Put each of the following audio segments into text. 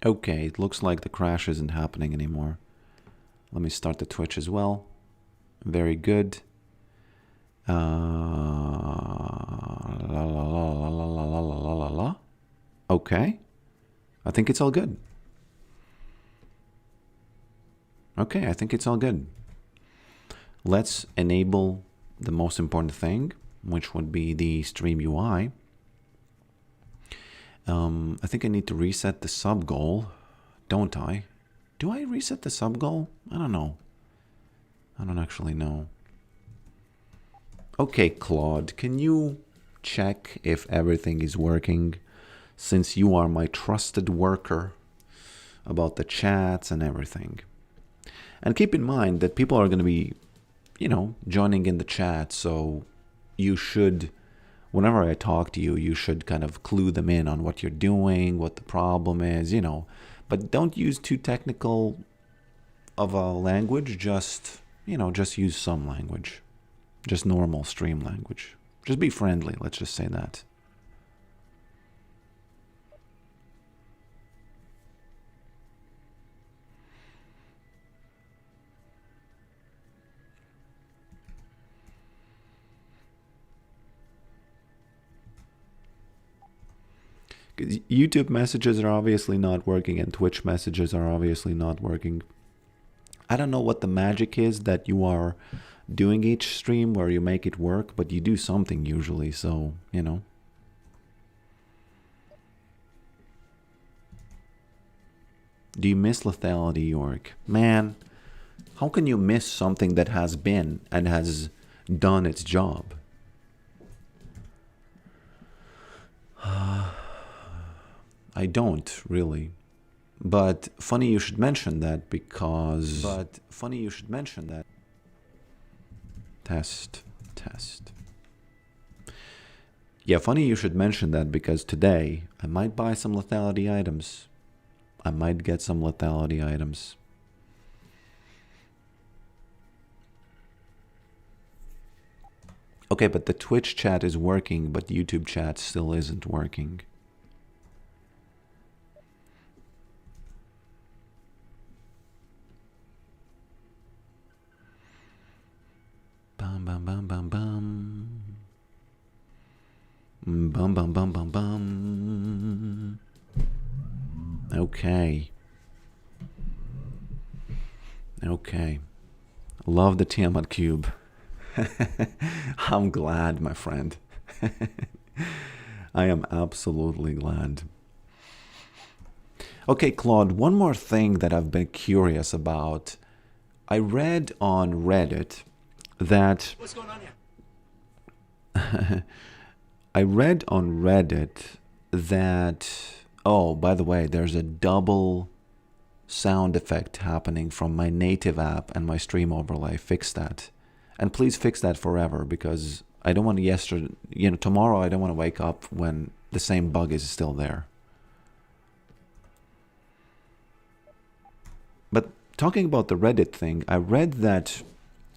Okay, it looks like the crash isn't happening anymore. Let me start the Twitch as well. Very good. La la la la la la la la la la. Okay. I think it's all good. Okay, I think it's all good. Let's enable the most important thing, which would be the stream UI. I think I need to reset the sub goal, don't I? Do I reset the sub goal? I don't know. I don't actually know. Okay, Claude, can you check if everything is working, since you are my trusted worker about the chats and everything? And keep in mind that people are going to be, you know, joining in the chat, so you should, whenever I talk to you, you should kind of clue them in on what you're doing, what the problem is, you know. But don't use too technical of a language, just, you know, just use some language. Just normal stream language. Just be friendly, let's just say that. YouTube messages are obviously not working and Twitch messages are obviously not working. I don't know what the magic is that you are doing each stream where you make it work, but you do something usually, so, you know. Do you miss lethality, Yorick? Man, how can you miss something that has been and has done its job? I don't, really. But funny you should mention that because... Test. Yeah, funny you should mention that because today I might buy some lethality items. I might get some lethality items. Okay, but the Twitch chat is working, but YouTube chat still isn't working. Bum bum bum bum bum. Bum bum bum bum bum. Okay. Okay. Love the Tiamat cube. I'm glad, my friend. I am absolutely glad. Okay, Claude, one more thing that I've been curious about. I read on Reddit that... What's going on here? I read on Reddit that... Oh, by the way, there's a double sound effect happening from my native app and my stream overlay. Fix that. And please fix that forever, because I don't want to tomorrow I don't want to wake up when the same bug is still there. But talking about the Reddit thing, I read that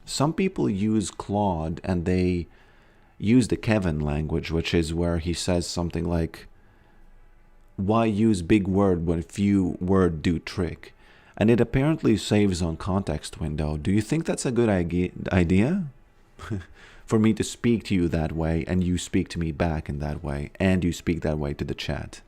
some people use Claude and they use the Kevin language, which is where he says something like, why use big word when few word do trick? And it apparently saves on context window. Do you think that's a good idea? For me to speak to you that way and you speak to me back in that way and you speak that way to the chat?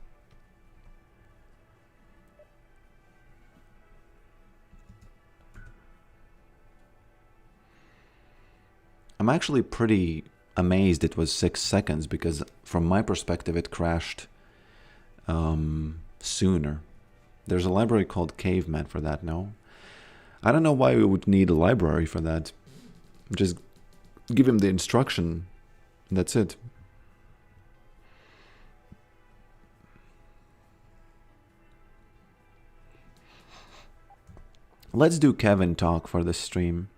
I'm actually pretty amazed it was 6 seconds, because from my perspective it crashed sooner. There's a library called Caveman for that, no? I don't know why we would need a library for that. Just give him the instruction. That's it. Let's do Kevin talk for this stream.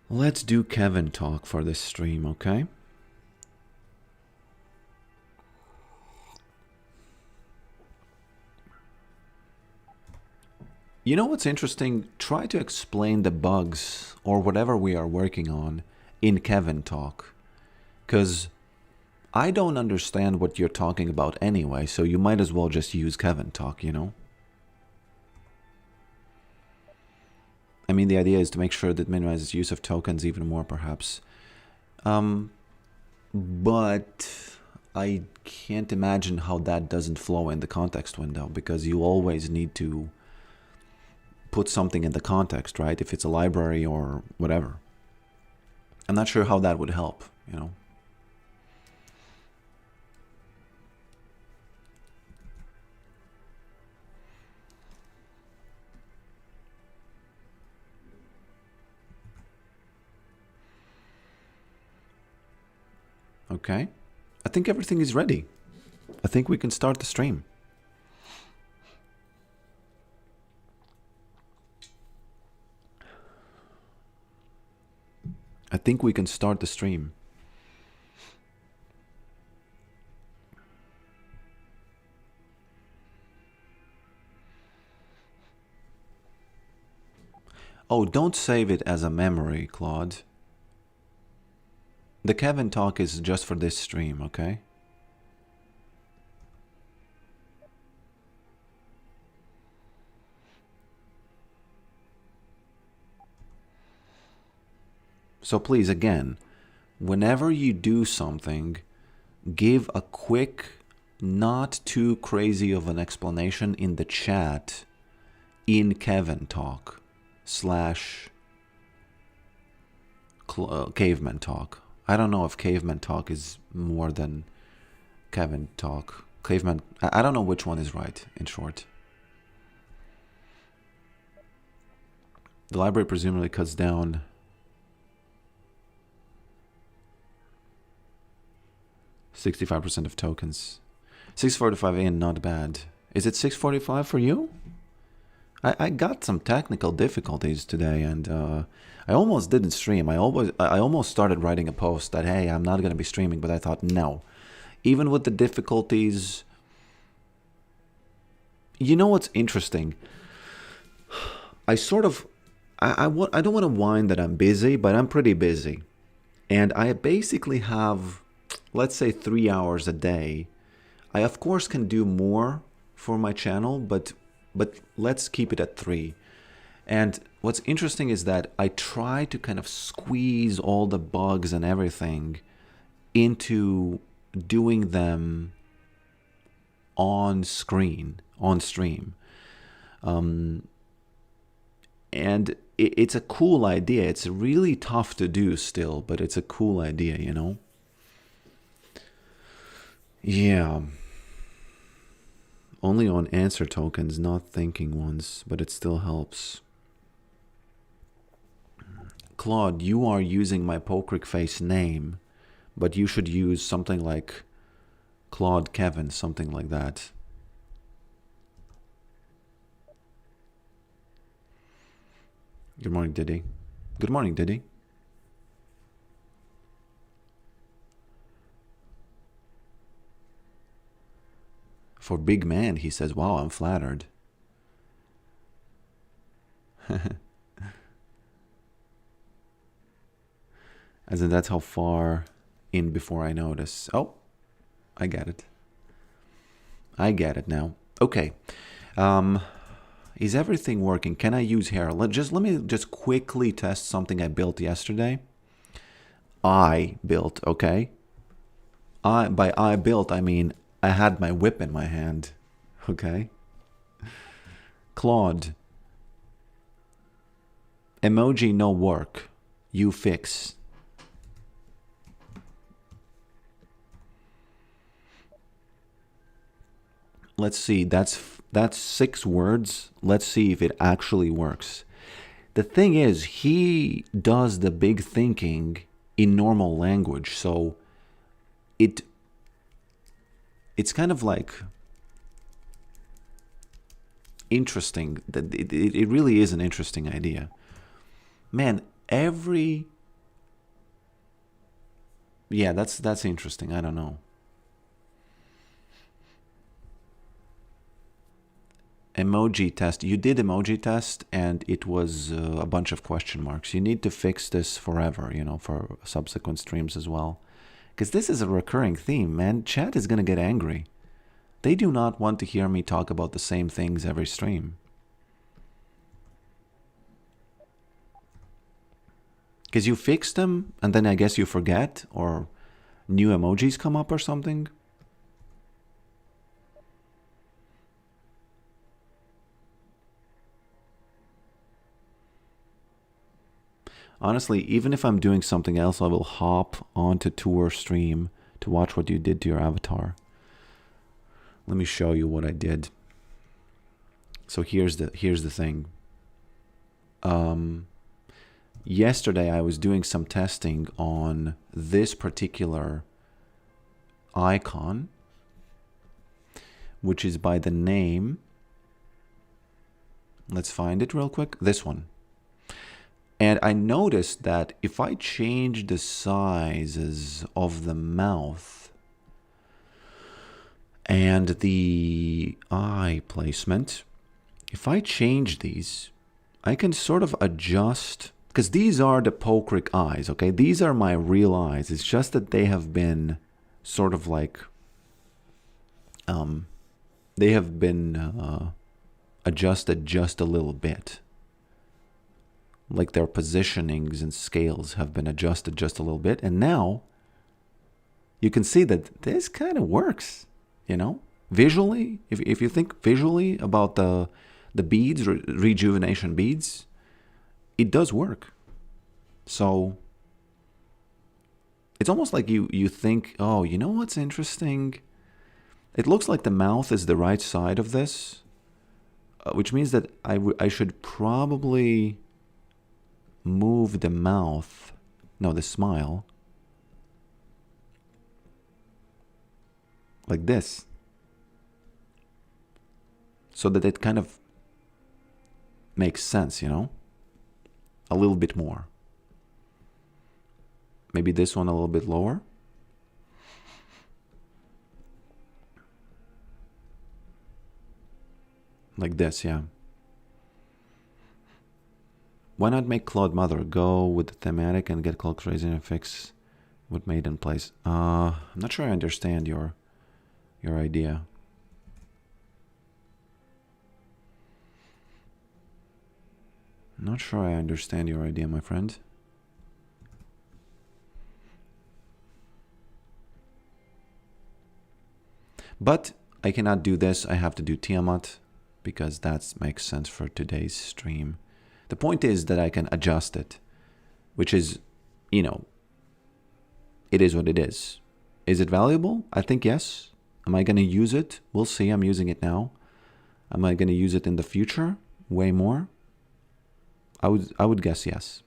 Let's do Kevin talk for this stream, okay? You know what's interesting? Try to explain the bugs or whatever we are working on in Kevin talk. Because I don't understand what you're talking about anyway, so you might as well just use Kevin talk, you know? I mean, the idea is to make sure that minimizes use of tokens even more, perhaps. But I can't imagine how that doesn't flow in the context window, because you always need to put something in the context, right? If it's a library or whatever. I'm not sure how that would help, you know? Okay. I think everything is ready. I think we can start the stream. I think we can start the stream. Oh, don't save it as a memory, Claude. The Kevin talk is just for this stream, okay? So please, again, whenever you do something, give a quick, not too crazy of an explanation in the chat in Kevin talk / caveman talk. I don't know if caveman talk is more than Kevin talk. Caveman, I don't know which one is right, in short. The library presumably cuts down 65% of tokens. 645 in, not bad. Is it 645 for you? I got some technical difficulties today, and I almost didn't stream. I almost started writing a post that, hey, I'm not going to be streaming, but I thought, no. Even with the difficulties, you know what's interesting? I don't want to whine that I'm busy, but I'm pretty busy. And I basically have, let's say, 3 hours a day. I, of course, can do more for my channel, but let's keep it at 3. And what's interesting is that I try to kind of squeeze all the bugs and everything into doing them on stream. And it's a cool idea. It's really tough to do still, but it's a cool idea, you know? Yeah. Only on answer tokens, not thinking ones, but it still helps. Claude, you are using my Pokerface name, but you should use something like Claude Kevin, something like that. Good morning, Diddy. Good morning, Diddy. For big man, he says, wow, I'm flattered. As in, that's how far in before I notice. Oh, I get it. I get it now. Okay. Is everything working? Can I use hair? Let me just quickly test something I built yesterday. I built, okay? By I built, I mean I had my whip in my hand, okay? Claude. Emoji no work. You fix. Let's see, that's 6 words. Let's see if it actually works. The thing is, he does the big thinking in normal language, so it's kind of like interesting. That it really is an interesting idea. Man, yeah, that's interesting. I don't know. Emoji test. You did emoji test and it was a bunch of question marks. You need to fix this forever, you know, for subsequent streams as well. Because this is a recurring theme, man. Chat is going to get angry. They do not want to hear me talk about the same things every stream. Because you fix them, and then I guess you forget, or new emojis come up or something. Honestly, even if I'm doing something else, I will hop onto Tour stream to watch what you did to your avatar. Let me show you what I did. So here's the thing. Yesterday I was doing some testing on this particular icon, which is by the name. Let's find it real quick. This one. And I noticed that if I change the sizes of the mouth and the eye placement, if I change these, I can sort of adjust, because these are the Pokric eyes, okay? These are my real eyes. It's just that they have been sort of like, they have been adjusted just a little bit. Like their positionings and scales have been adjusted just a little bit. And now you can see that this kind of works, you know? Visually, if you think visually about the beads, rejuvenation beads, it does work. So it's almost like you think, oh, you know what's interesting? It looks like the mouth is the right side of this, which means that I should probably move the mouth, no, the smile, like this, so that it kind of makes sense, you know, a little bit more. Maybe this one a little bit lower. Like this, yeah. Why not make Claude Mother? Go with the thematic and get Claude Crazy and fix what made in place. I'm not sure I understand your idea. I'm not sure I understand your idea, my friend. But I cannot do this. I have to do Tiamat because that makes sense for today's stream. The point is that I can adjust it, which is, you know, it is what it is. Is it valuable? I think yes. Am I going to use it? We'll see. I'm using it now. Am I going to use it in the future? Way more? I would guess yes.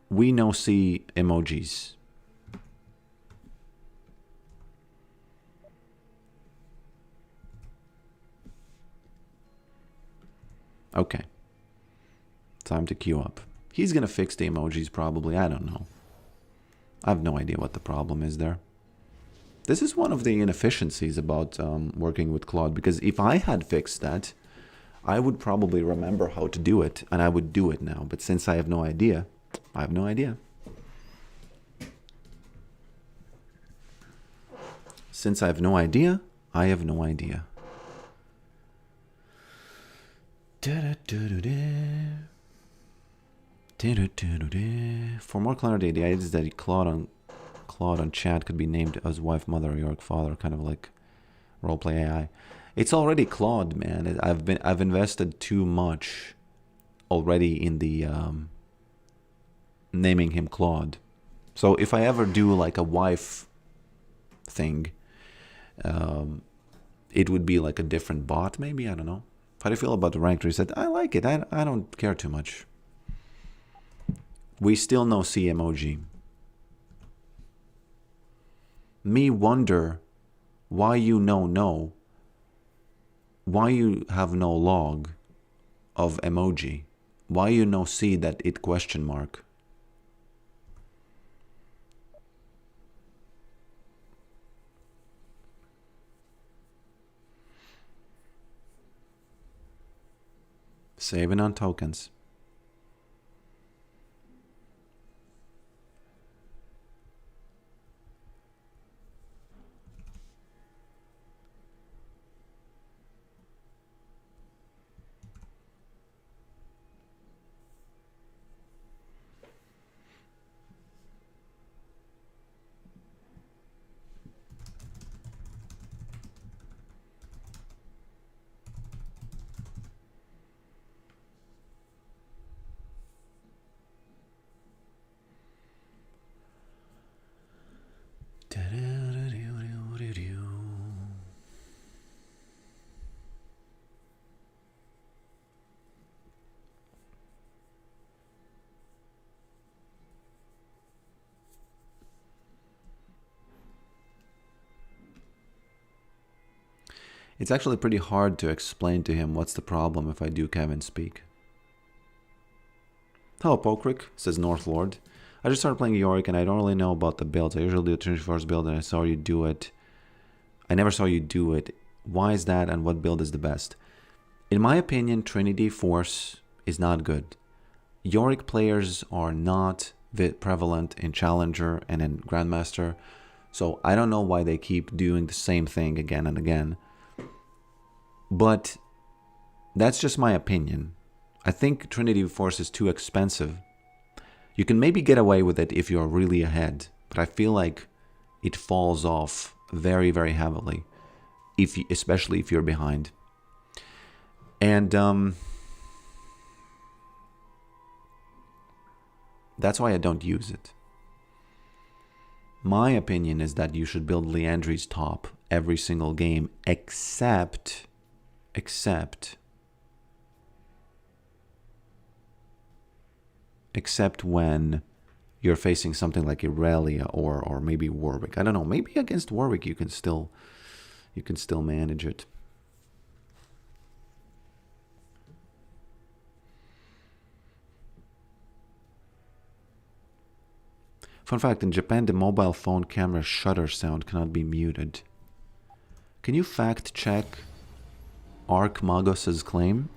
We now see emojis. Okay. Time to queue up. He's going to fix the emojis probably. I don't know. I have no idea what the problem is there. This is one of the inefficiencies about working with Claude, because if I had fixed that, I would probably remember how to do it, and I would do it now. But since I have no idea, I have no idea. Since I have no idea, I have no idea. For more clarity, the idea is that Claude on chat could be named as wife, mother, or Yorick father, kind of like roleplay AI. It's already Claude, man. I've invested too much already in the naming him Claude. So if I ever do like a wife thing, it would be like a different bot, maybe. I don't know. How do you feel about the ranked reset? I like it. I don't care too much. We still no see emoji. Me wonder why you no. Why you have no log of emoji? Why you no see that it question mark? Saving on tokens. It's actually pretty hard to explain to him what's the problem if I do Kevin speak. Hello, Pokrick, says North Lord. I just started playing Yorick and I don't really know about the builds. I usually do the Trinity Force build and I saw you do it. I never saw you do it. Why is that and what build is the best? In my opinion, Trinity Force is not good. Yorick players are not prevalent in Challenger and in Grandmaster. So I don't know why they keep doing the same thing again and again. But that's just my opinion. I think Trinity Force is too expensive. You can maybe get away with it if you're really ahead, but I feel like it falls off very, very heavily, especially if you're behind. And that's why I don't use it. My opinion is that you should build Leandri's top every single game, except when you're facing something like Irelia or maybe Warwick. I don't know. Maybe against Warwick you can still manage it. Fun fact, in Japan the mobile phone camera shutter sound cannot be muted. Can you fact check Ark Magos's claim?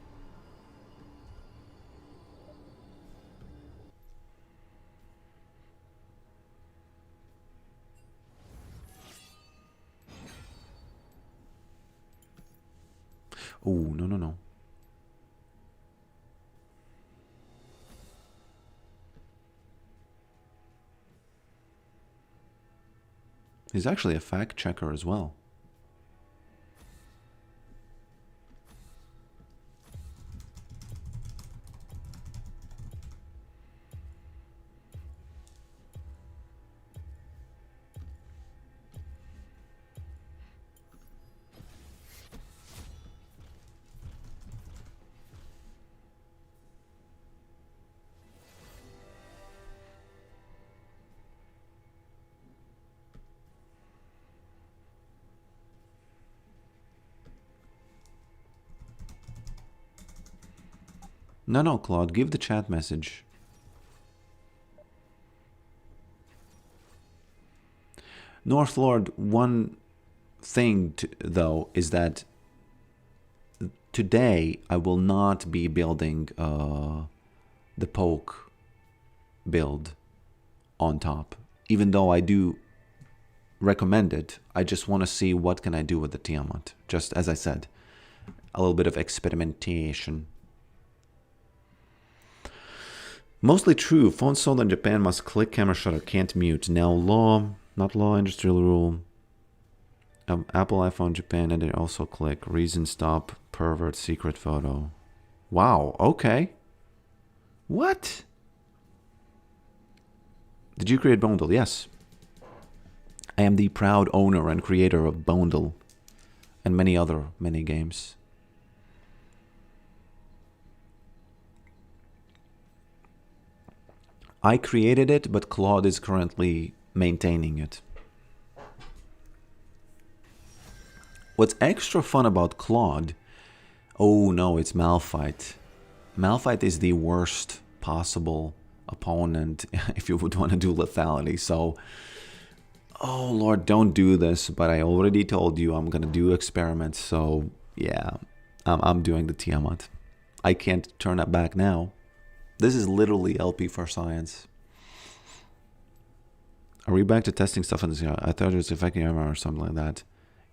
Oh, no. He's actually a fact checker as well. No, Claude, give the chat message. North Lord, one thing though is that today I will not be building the poke build on top. Even though I do recommend it, I just want to see what can I do with the Tiamat. Just as I said, a little bit of experimentation. Mostly true. Phones sold in Japan must click camera shutter, can't mute. Now law, not law, industrial rule. Apple iPhone Japan and it also click. Reason stop, pervert, secret photo. Wow, okay. What? Did you create Bondle? Yes. I am the proud owner and creator of Bondle and many other mini games. I created it, but Claude is currently maintaining it. What's extra fun about Claude... Oh no, it's Malphite. Malphite is the worst possible opponent if you would want to do lethality. So, oh Lord, don't do this. But I already told you I'm going to do experiments. So yeah, I'm doing the Tiamat. I can't turn it back now. This is literally LP for science. Are we back to testing stuff in this? I thought it was affecting MMR or something like that.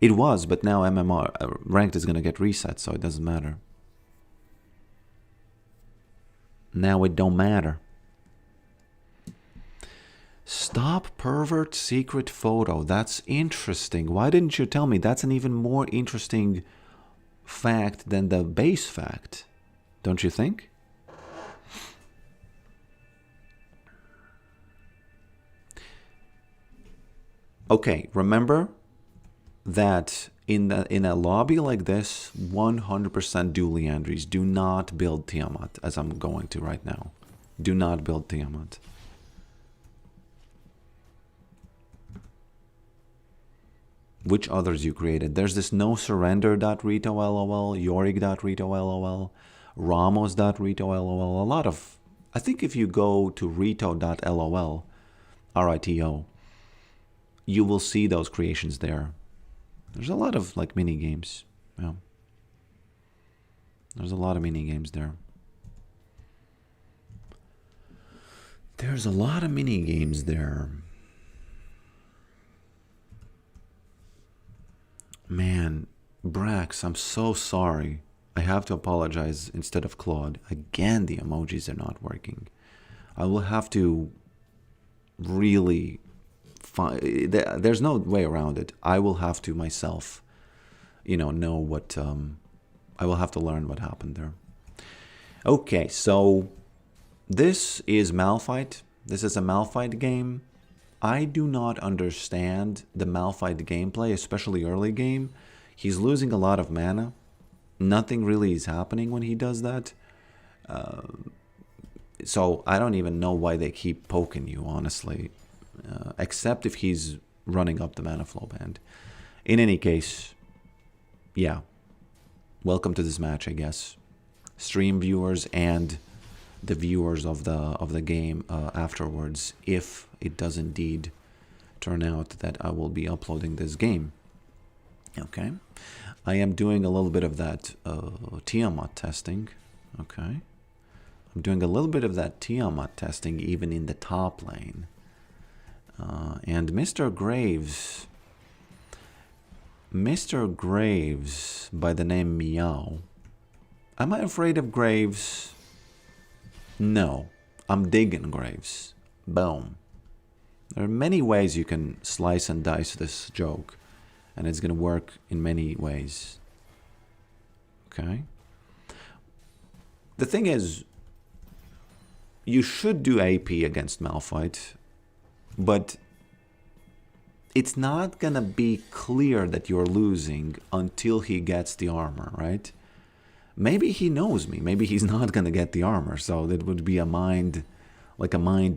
It was, but now MMR ranked is going to get reset, so it doesn't matter. Now it don't matter. Stop pervert secret photo. That's interesting. Why didn't you tell me? That's an even more interesting fact than the base fact. Don't you think? Okay, remember that in a lobby like this, 100% do Leandries. Do not build Tiamat, as I'm going to right now. Do not build Tiamat. which others you created. There's this no surrender.rito lol, Yorick.rito lol, Ramos.rito lol. A lot of, I think if you go to rito.lol, RITO, you will see those creations there. There's a lot of like mini games. Yeah. There's a lot of mini games there. There's a lot of mini games there. Man, Brax, I'm so sorry. I have to apologize instead of Claude. Again, the emojis are not working. I will have to really find... There's no way around it. I will have to myself, know what... I will have to learn what happened there. Okay, so this is Malphite. This is a Malphite game. I do not understand the Malphite gameplay, especially early game. He's losing a lot of mana. Nothing really is happening when he does that. So I don't even know why they keep poking you, honestly. Except if he's running up the mana flow band. In any case, yeah. Welcome to this match, I guess. Stream viewers and the viewers of the game afterwards, if it does indeed turn out that I will be uploading this game. Okay. I am doing a little bit of that Tiamat testing. Okay. I'm doing a little bit of that Tiamat testing even in the top lane. And Mr. Graves, by the name Meow. Am I afraid of Graves? No. I'm digging Graves. Boom. There are many ways you can slice and dice this joke, and it's going to work in many ways. Okay? The thing is, you should do AP against Malphite, but it's not going to be clear that you're losing until he gets the armor, right? Maybe he knows me. Maybe he's not going to get the armor, so that would be a mind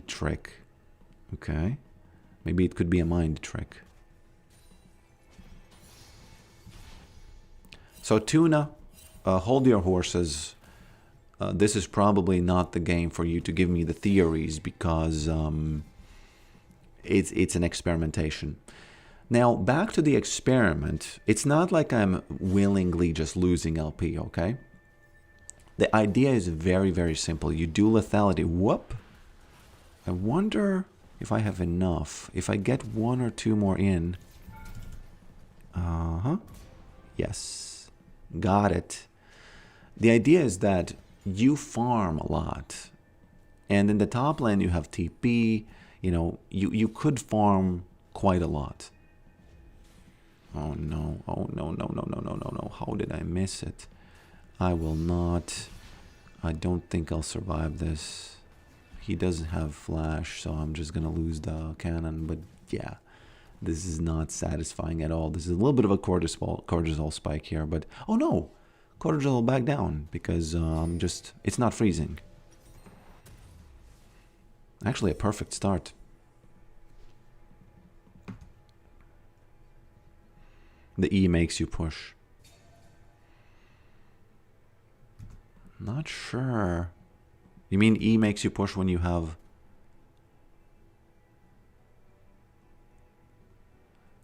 trick. Okay? Maybe it could be a mind trick. So Tuna, hold your horses. This is probably not the game for you to give me the theories, because it's an experimentation. Now, back to the experiment. It's not like I'm willingly just losing LP, okay? The idea is very, very simple. You do lethality. Whoop. I wonder if I have enough. If I get one or two more in. Uh-huh. Yes. Got it. The idea is that you farm a lot. And in the top lane you have TP. You could farm quite a lot. Oh no. Oh no. How did I miss it? I will not. I don't think I'll survive this. He doesn't have flash, so I'm just gonna lose the cannon. But yeah, this is not satisfying at all. This is a little bit of a cortisol spike here, but oh no, cortisol will back down because it's not freezing. Actually, a perfect start. The E makes you push. Not sure. You mean E makes you push when you have...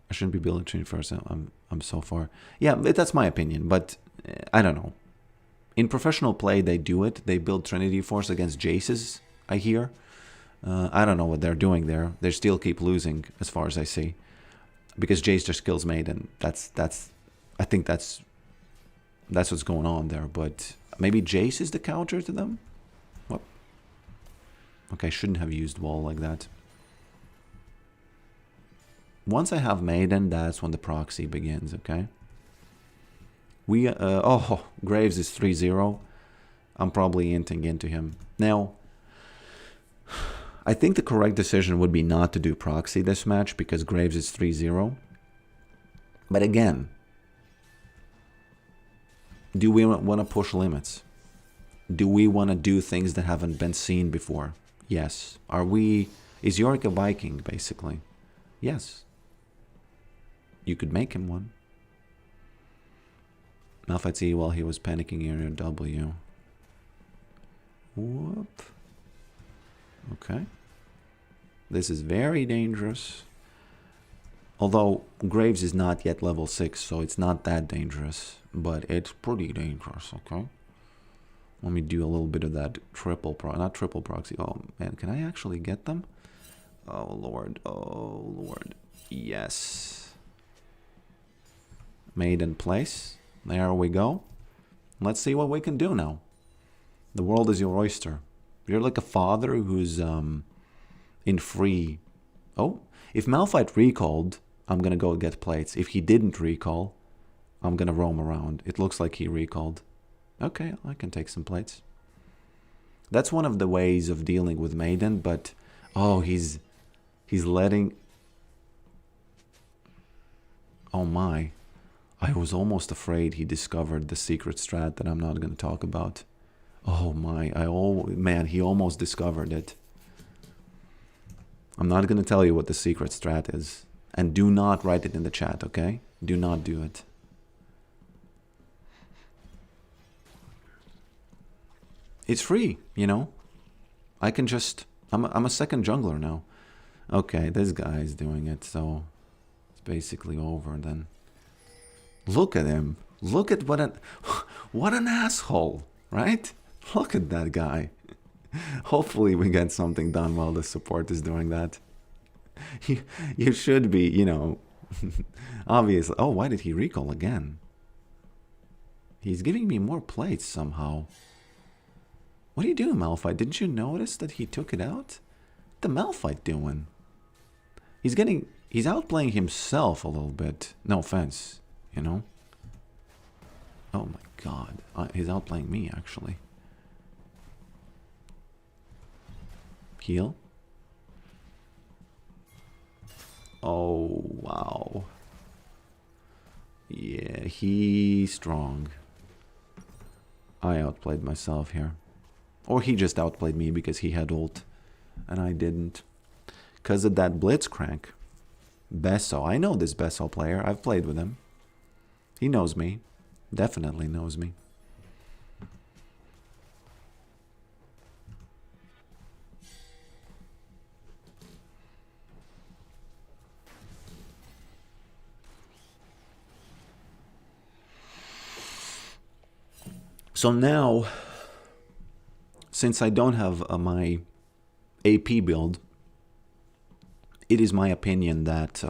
I shouldn't be building 21st. I'm so far. Yeah, that's my opinion, but I don't know. In professional play, they do it. They build Trinity Force against Jaces, I hear. I don't know what they're doing there. They still keep losing, as far as I see. Because Jace just kills Maiden. I think that's what's going on there, but... Maybe Jace is the counter to them? What? Okay, shouldn't have used wall like that. Once I have Maiden, that's when the proxy begins, okay? Oh, Graves is 3-0. I'm probably inting into him. Now, I think the correct decision would be not to do proxy this match because Graves is 3-0. But again... Do we want to push limits? Do we want to do things that haven't been seen before? Yes. Is Yorick a Viking, basically? Yes. You could make him one. Malphite's E while he was panicking area W. Whoop. Okay. This is very dangerous. Although Graves is not yet level 6, so it's not that dangerous. But it's pretty dangerous, okay? Let me do a little bit of that not triple proxy. Oh man, can I actually get them? Oh lord, oh lord. Yes. Made in place. There we go. Let's see what we can do now. The world is your oyster. You're like a father who's in free. Oh, if Malphite recalled, I'm gonna go get plates. If he didn't recall, I'm gonna roam around. It looks like he recalled. Okay, I can take some plates. That's one of the ways of dealing with Maiden, but oh, he's letting. Oh my. I was almost afraid he discovered the secret strat that I'm not going to talk about. Oh my, man, he almost discovered it. I'm not going to tell you what the secret strat is. And do not write it in the chat, okay? Do not do it. It's free, you know? I can just... I'm a second jungler now. Okay, this guy is doing it, so... It's basically over then. Look at him. Look at what an asshole, right? Look at that guy. Hopefully we get something done while the support is doing that. You should be, you know, obviously. Oh, why did he recall again? He's giving me more plates somehow. What are you doing, Malphite? Didn't you notice that he took it out? What the Malphite doing? He's outplaying himself a little bit. No offense, you know? Oh my god. He's outplaying me, actually. Heal. Oh, wow. Yeah, he's strong. I outplayed myself here. Or he just outplayed me because he had ult. And I didn't. Because of that Blitzcrank. Besso. I know this Besso player. I've played with him. He knows me. Definitely knows me. So now, since I don't have my AP build, it is my opinion that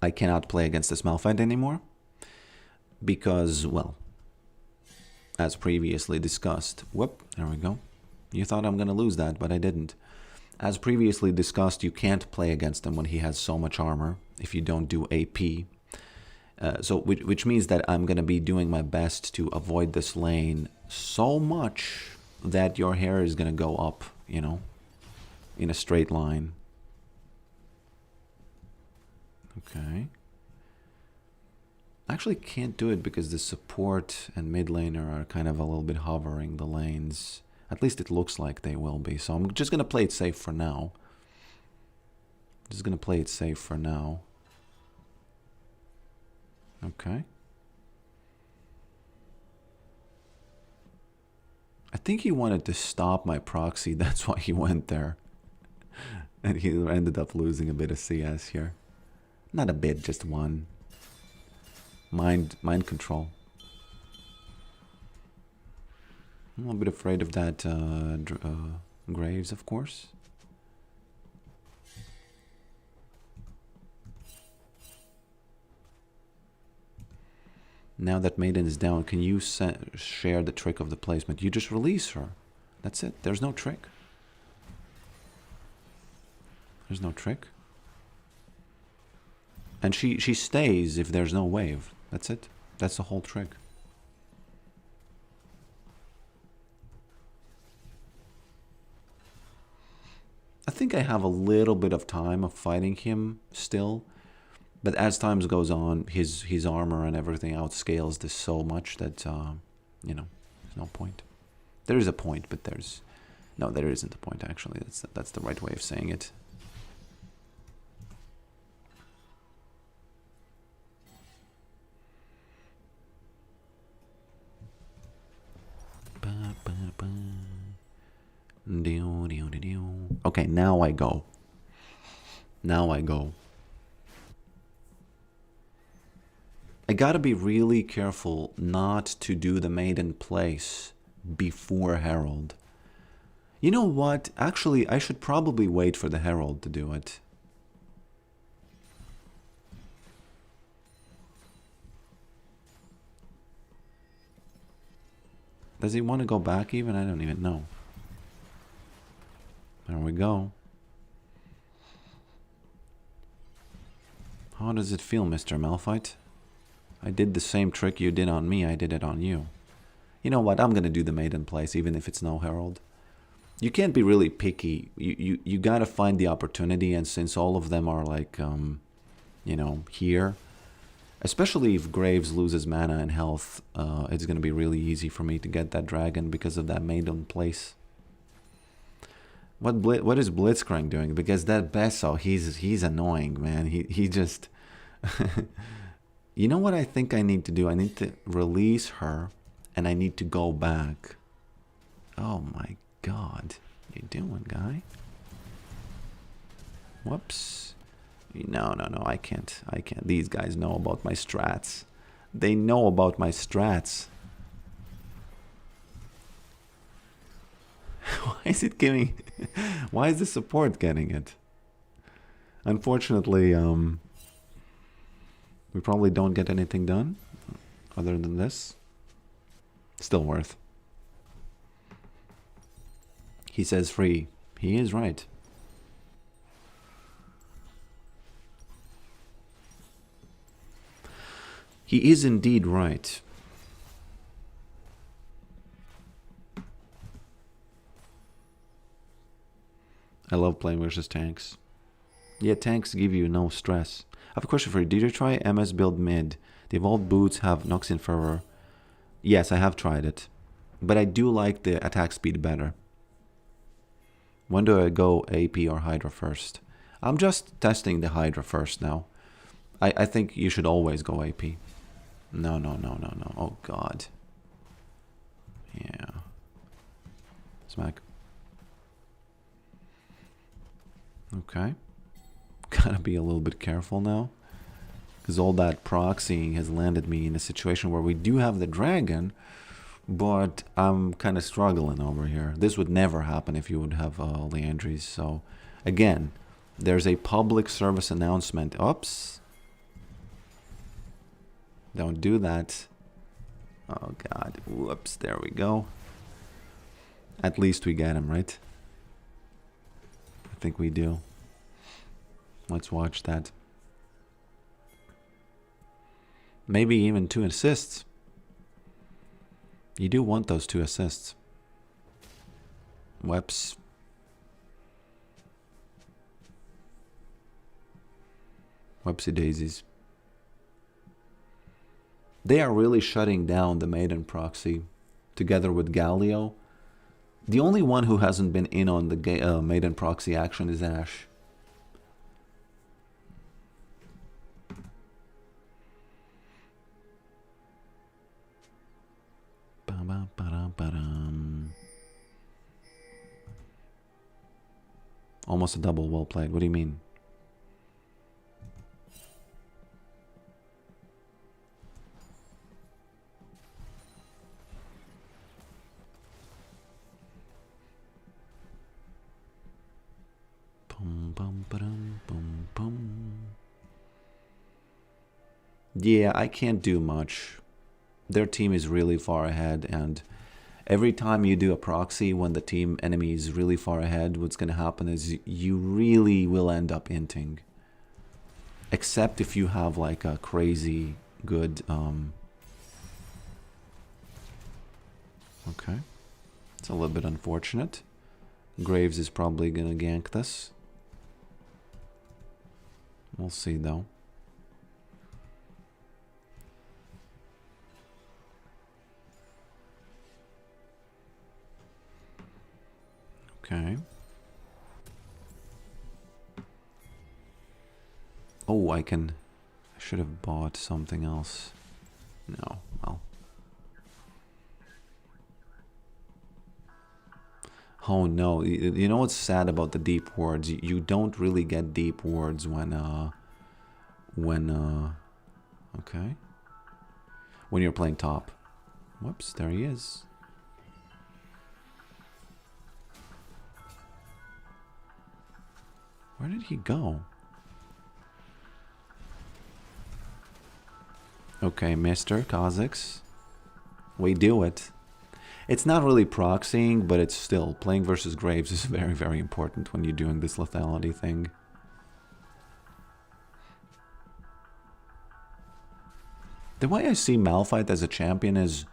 I cannot play against this Malphite anymore. Because, well, as previously discussed, whoop, there we go. You thought I'm going to lose that, but I didn't. As previously discussed, you can't play against him when he has so much armor if you don't do AP. Which means that I'm going to be doing my best to avoid this lane so much that your hair is going to go up, you know, in a straight line. Okay. Actually can't do it because the support and mid laner are kind of a little bit hovering the lanes. At least it looks like they will be. So I'm just going to play it safe for now. Just going to play it safe for now. Okay. I think he wanted to stop my proxy. That's why he went there. And he ended up losing a bit of CS here. Not a bit, just one. Mind control. I'm a little bit afraid of that Graves, of course. Now that Maiden is down, can you share the trick of the placement? You just release her. That's it. There's no trick. There's no trick. And she stays if there's no wave. That's it. That's the whole trick. I think I have a little bit of time of fighting him still. But as time goes on, his armor and everything outscales this so much that, you know, there's no point. There is a point, but there's... No, there isn't a point, actually. That's the right way of saying it. Okay, now I go. Now I go. I gotta be really careful not to do the maiden place before Herald. You know what? Actually, I should probably wait for the Herald to do it. Does he want to go back even? I don't even know. There we go. How does it feel, Mr. Malphite? I did the same trick you did on me, I did it on you. You know what, I'm gonna do the maiden place, even if it's no Herald. You can't be really picky. You gotta find the opportunity, and since all of them are like, you know, here, especially if Graves loses mana and health, it's gonna be really easy for me to get that dragon because of that maiden place. What is Blitzcrank doing? Because that Besso, he's annoying, man. He just... You know what I think I need to do? I need to release her, and I need to go back. Oh my god. What you doing, guy? Whoops. No, I can't. These guys know about my strats. They know about my strats. Why is it giving... Why is the support getting it? Unfortunately, we probably don't get anything done other than this. Still worth. He says free. He is right. He is indeed right. I love playing versus tanks. Yeah, tanks give you no stress. I have a question for you. Did you try MS build mid? The evolved boots have Noxian Fervor. Yes, I have tried it. But I do like the attack speed better. When do I go AP or Hydra first? I'm just testing the Hydra first now. I think you should always go AP. No. Oh, God. Yeah. Smack. Okay. Gotta be a little bit careful now. Because all that proxying has landed me in a situation where we do have the dragon, but I'm kind of struggling over here. This would never happen if you would have Leandries. So, again, there's a public service announcement. Oops. Don't do that. Oh, God. Whoops. There we go. At least we get him, right? I think we do. Let's watch that. Maybe even 2 assists. You do want those 2 assists. Whoops. Whoopsie daisies. They are really shutting down the maiden proxy together with Galio. The only one who hasn't been in on the maiden proxy action is Ash. Almost a double, well played. What do you mean? Yeah, I can't do much. Their team is really far ahead, and every time you do a proxy when the team enemy is really far ahead, what's going to happen is you really will end up inting. Except if you have like a crazy good... Okay. It's a little bit unfortunate. Graves is probably going to gank this. We'll see though. Okay. Oh, I should have bought something else. No, well. Oh no, you know what's sad about the deep wards? You don't really get deep wards okay, when you're playing top. Whoops, there he is. Where did he go? Okay, Mr. Kazakhs. We do it. It's not really proxying, but it's still, playing versus Graves is very, very important when you're doing this lethality thing. The way I see Malphite as a champion is,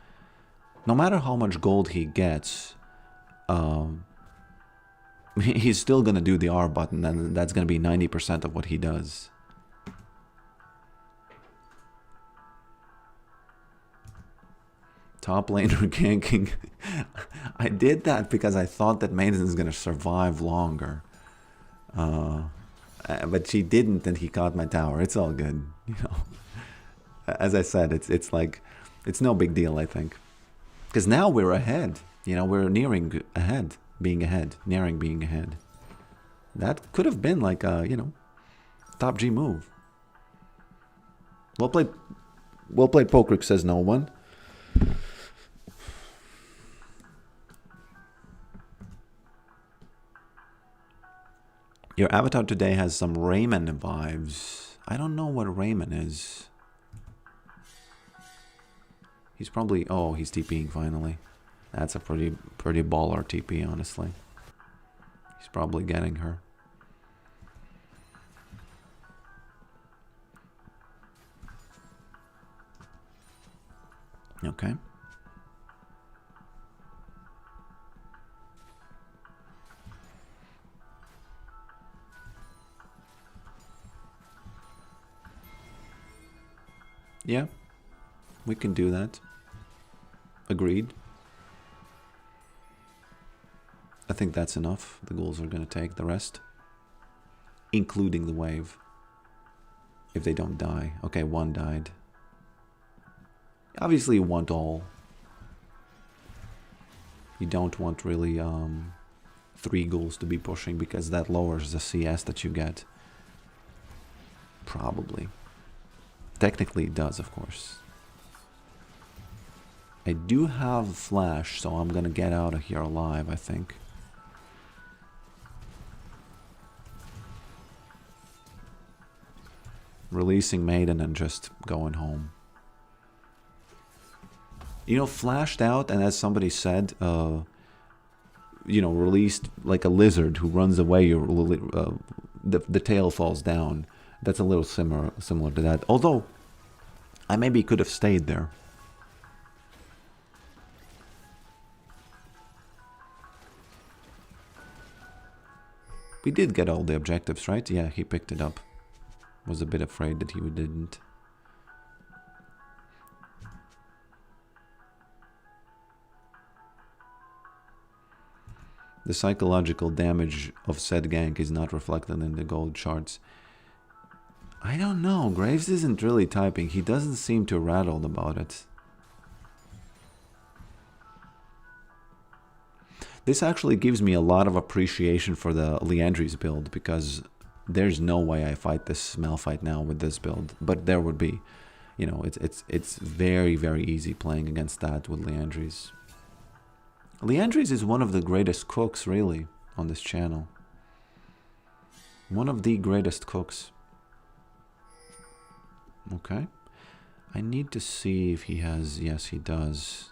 no matter how much gold he gets, he's still going to do the R button, and that's going to be 90% of what he does. Top laner ganking. I did that because I thought that Maiden is going to survive longer. But she didn't, and he caught my tower. It's all good, you know. As I said, it's like, it's no big deal, I think. Because now we're ahead. You know, we're nearing ahead. Being ahead. Nearing being ahead. That could have been like a, you know, top G move. Well played, Pokrick, says no one. Your avatar today has some Rayman vibes. I don't know what Rayman is. He's probably... Oh, he's TPing finally. That's a pretty baller TP, honestly. He's probably getting her. Okay. Yeah, we can do that. Agreed. I think that's enough. The ghouls are going to take the rest. Including the wave. If they don't die. Okay, one died. Obviously you want all. You don't want really 3 ghouls to be pushing because that lowers the CS that you get. Probably. Technically it does, of course. I do have flash, so I'm gonna get out of here alive, I think. Releasing Maiden and just going home. You know, flashed out, and as somebody said, you know, released like a lizard who runs away, the tail falls down. That's a little similar to that. Although, I maybe could have stayed there. We did get all the objectives, right? Yeah, he picked it up. Was a bit afraid that he didn't. The psychological damage of said gank is not reflected in the gold charts. I don't know. Graves isn't really typing. He doesn't seem too rattled about it. This actually gives me a lot of appreciation for the Liandry's build, because there's no way I fight this Malphite now with this build. But there would be. You know, it's very, very easy playing against that with Liandry's. Liandry's is one of the greatest cooks, really, on this channel. One of the greatest cooks. Okay. I need to see if he has... Yes, he does.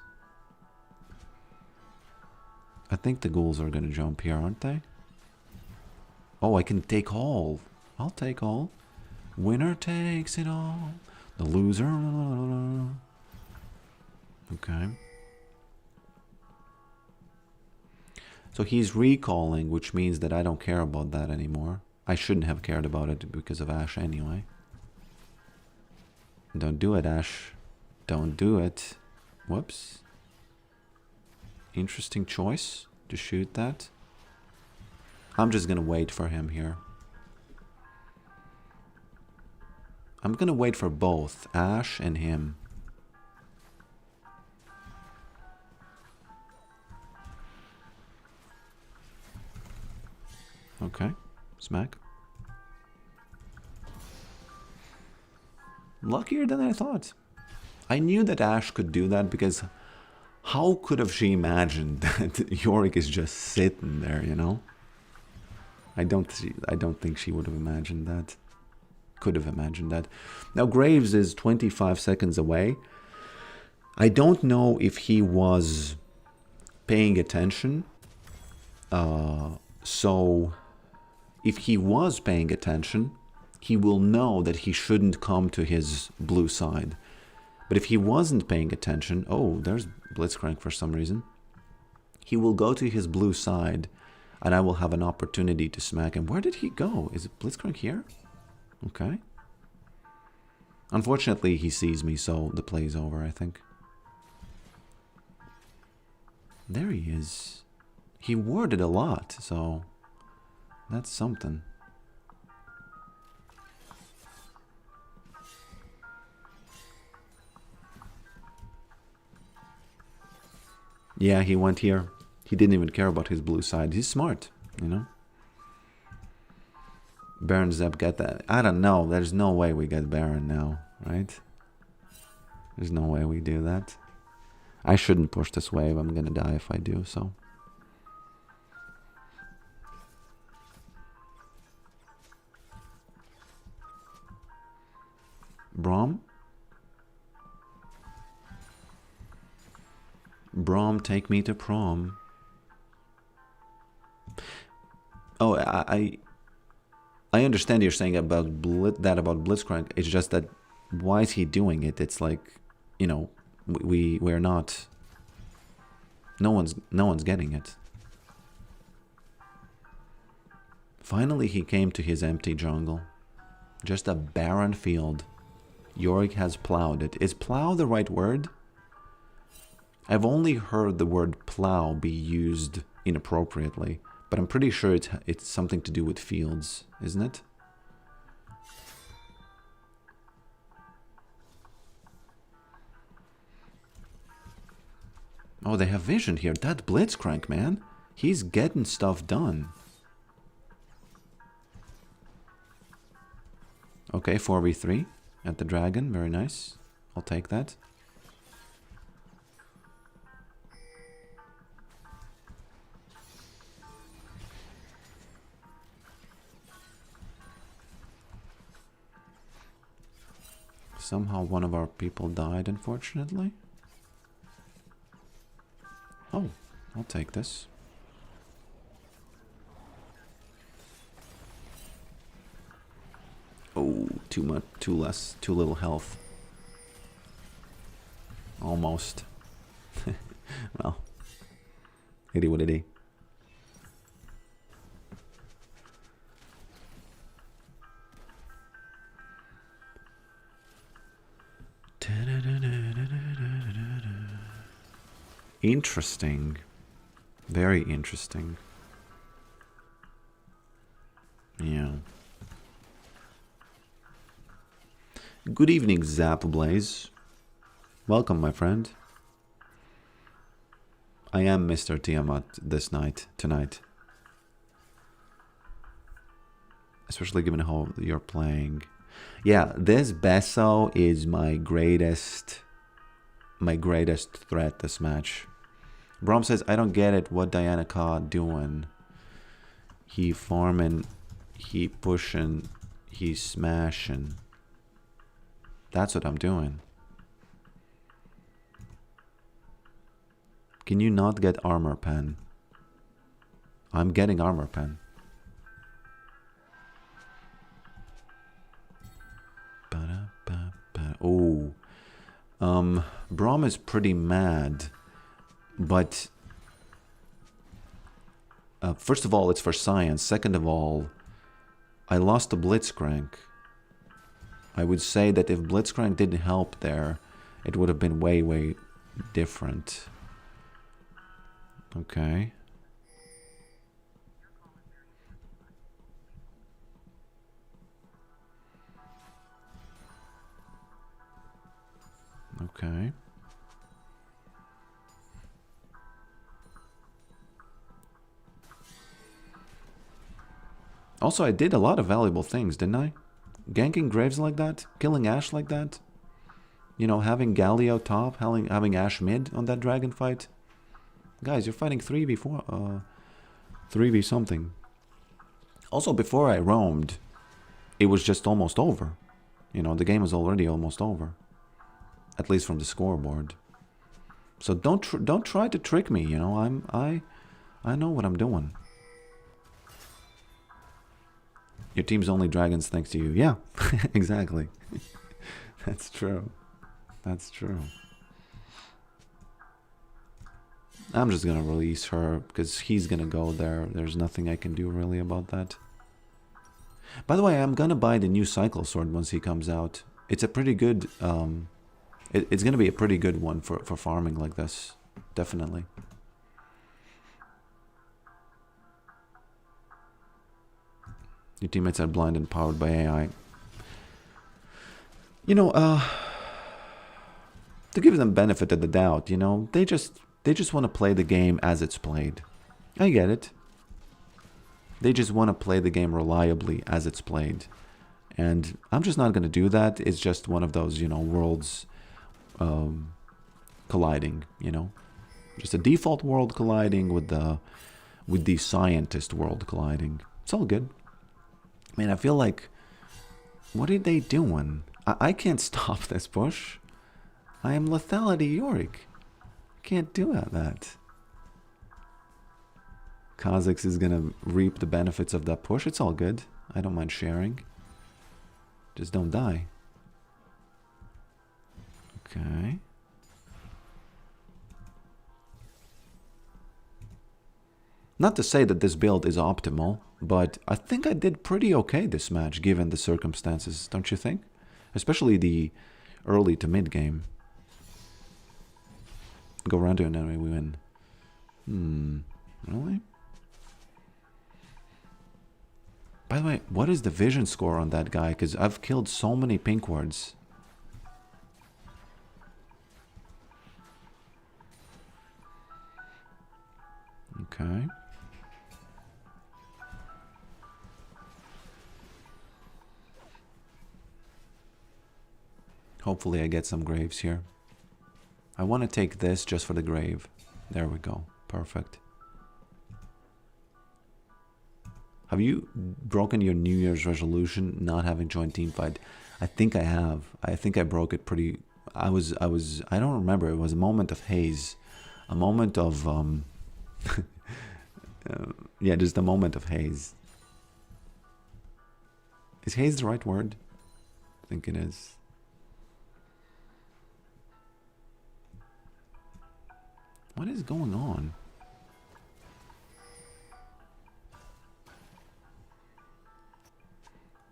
I think the ghouls are going to jump here, aren't they? Oh, I can take all. I'll take all. Winner takes it all. The loser... Okay. So he's recalling, which means that I don't care about that anymore. I shouldn't have cared about it because of Ashe anyway. Don't do it, Ashe. Don't do it. Whoops. Interesting choice to shoot that. I'm just gonna wait for him here. I'm gonna wait for both Ashe and him. Okay. Smack. Luckier than I thought. I knew that Ash could do that because how could have she imagined that Yorick is just sitting there, you know? I don't think she would have imagined that. Could have imagined that. Now Graves is 25 seconds away. I don't know if he was paying attention. So if he was paying attention, he will know that he shouldn't come to his blue side. But if he wasn't paying attention, oh, there's Blitzcrank for some reason. He will go to his blue side, and I will have an opportunity to smack him. Where did he go? Is it Blitzcrank here? Okay. Unfortunately, he sees me, so the play's over, I think. There he is. He warded a lot, so that's something. Yeah, he went here. He didn't even care about his blue side. He's smart, you know? Baron Zeb get that. I don't know. There's no way we get Baron now, right? There's no way we do that. I shouldn't push this wave. I'm gonna die if I do, so. Braum? Braum, take me to prom. Oh, I understand you're saying about about Blitzcrank. It's just that why is he doing it? It's like, you know, we're not. No one's getting it. Finally, he came to his empty jungle. Just a barren field. Yorick has plowed it. Is plow the right word? I've only heard the word plow be used inappropriately, but I'm pretty sure it's something to do with fields, isn't it? Oh, they have vision here. That Blitzcrank, man. He's getting stuff done. Okay, 4v3 at the dragon. Very nice. I'll take that. Somehow one of our people died, unfortunately. Oh, I'll take this. Oh, too much, too little health. Almost. Well, itty what itty. Interesting. Very interesting. Yeah. Good evening, Zapblaze. Welcome, my friend. I am Mr. Tiamat tonight. Especially given how you're playing. Yeah, this Besso is my greatest threat this match. Braum says, I don't get it. What Diana Ka doing? He farming, he pushing, he smashing. That's what I'm doing. Can you not get armor pen? I'm getting armor pen. Oh. Braum is pretty mad. But first of all, it's for science. Second of all, I lost to Blitzcrank. I would say that if Blitzcrank didn't help there, it would have been way, way different. Okay. Okay. Also, I did a lot of valuable things, didn't I? Ganking Graves like that? Killing Ashe like that? You know, having Galio top, having Ashe mid on that dragon fight? Guys, you're fighting 3v4, 3v something. Also, before I roamed, it was just almost over. You know, the game was already almost over. At least from the scoreboard. So don't try to trick me, you know, I know what I'm doing. Your team's only dragons thanks to you. Yeah, exactly. That's true. That's true. I'm just gonna release her because he's gonna go there. There's nothing I can do really about that. By the way, I'm gonna buy the new cycle sword once he comes out. It's a pretty good, it's gonna be a pretty good one for farming like this. Definitely. Your teammates are blind and powered by AI. You know, to give them benefit of the doubt, you know, they just want to play the game as it's played. I get it. They just want to play the game reliably as it's played. And I'm just not going to do that. It's just one of those, you know, worlds colliding, you know. Just a default world colliding with the scientist world colliding. It's all good. Man, I feel like, what are they doing? I can't stop this push. I am lethality Yorick. Can't do that. Kha'Zix is gonna reap the benefits of that push. It's all good. I don't mind sharing. Just don't die. Okay. Not to say that this build is optimal, but I think I did pretty okay this match given the circumstances, don't you think? Especially the early to mid game. Go around to an enemy, we win. Really? By the way, what is the vision score on that guy? Because I've killed so many pink wards. Okay. Hopefully I get some graves here. I want to take this just for the grave. There we go. Perfect. Have you broken your New Year's resolution not having joined Teamfight? I think I have. I think I broke it pretty... I don't remember. It was a moment of haze. A moment of... yeah, just a moment of haze. Is haze the right word? I think it is. What is going on?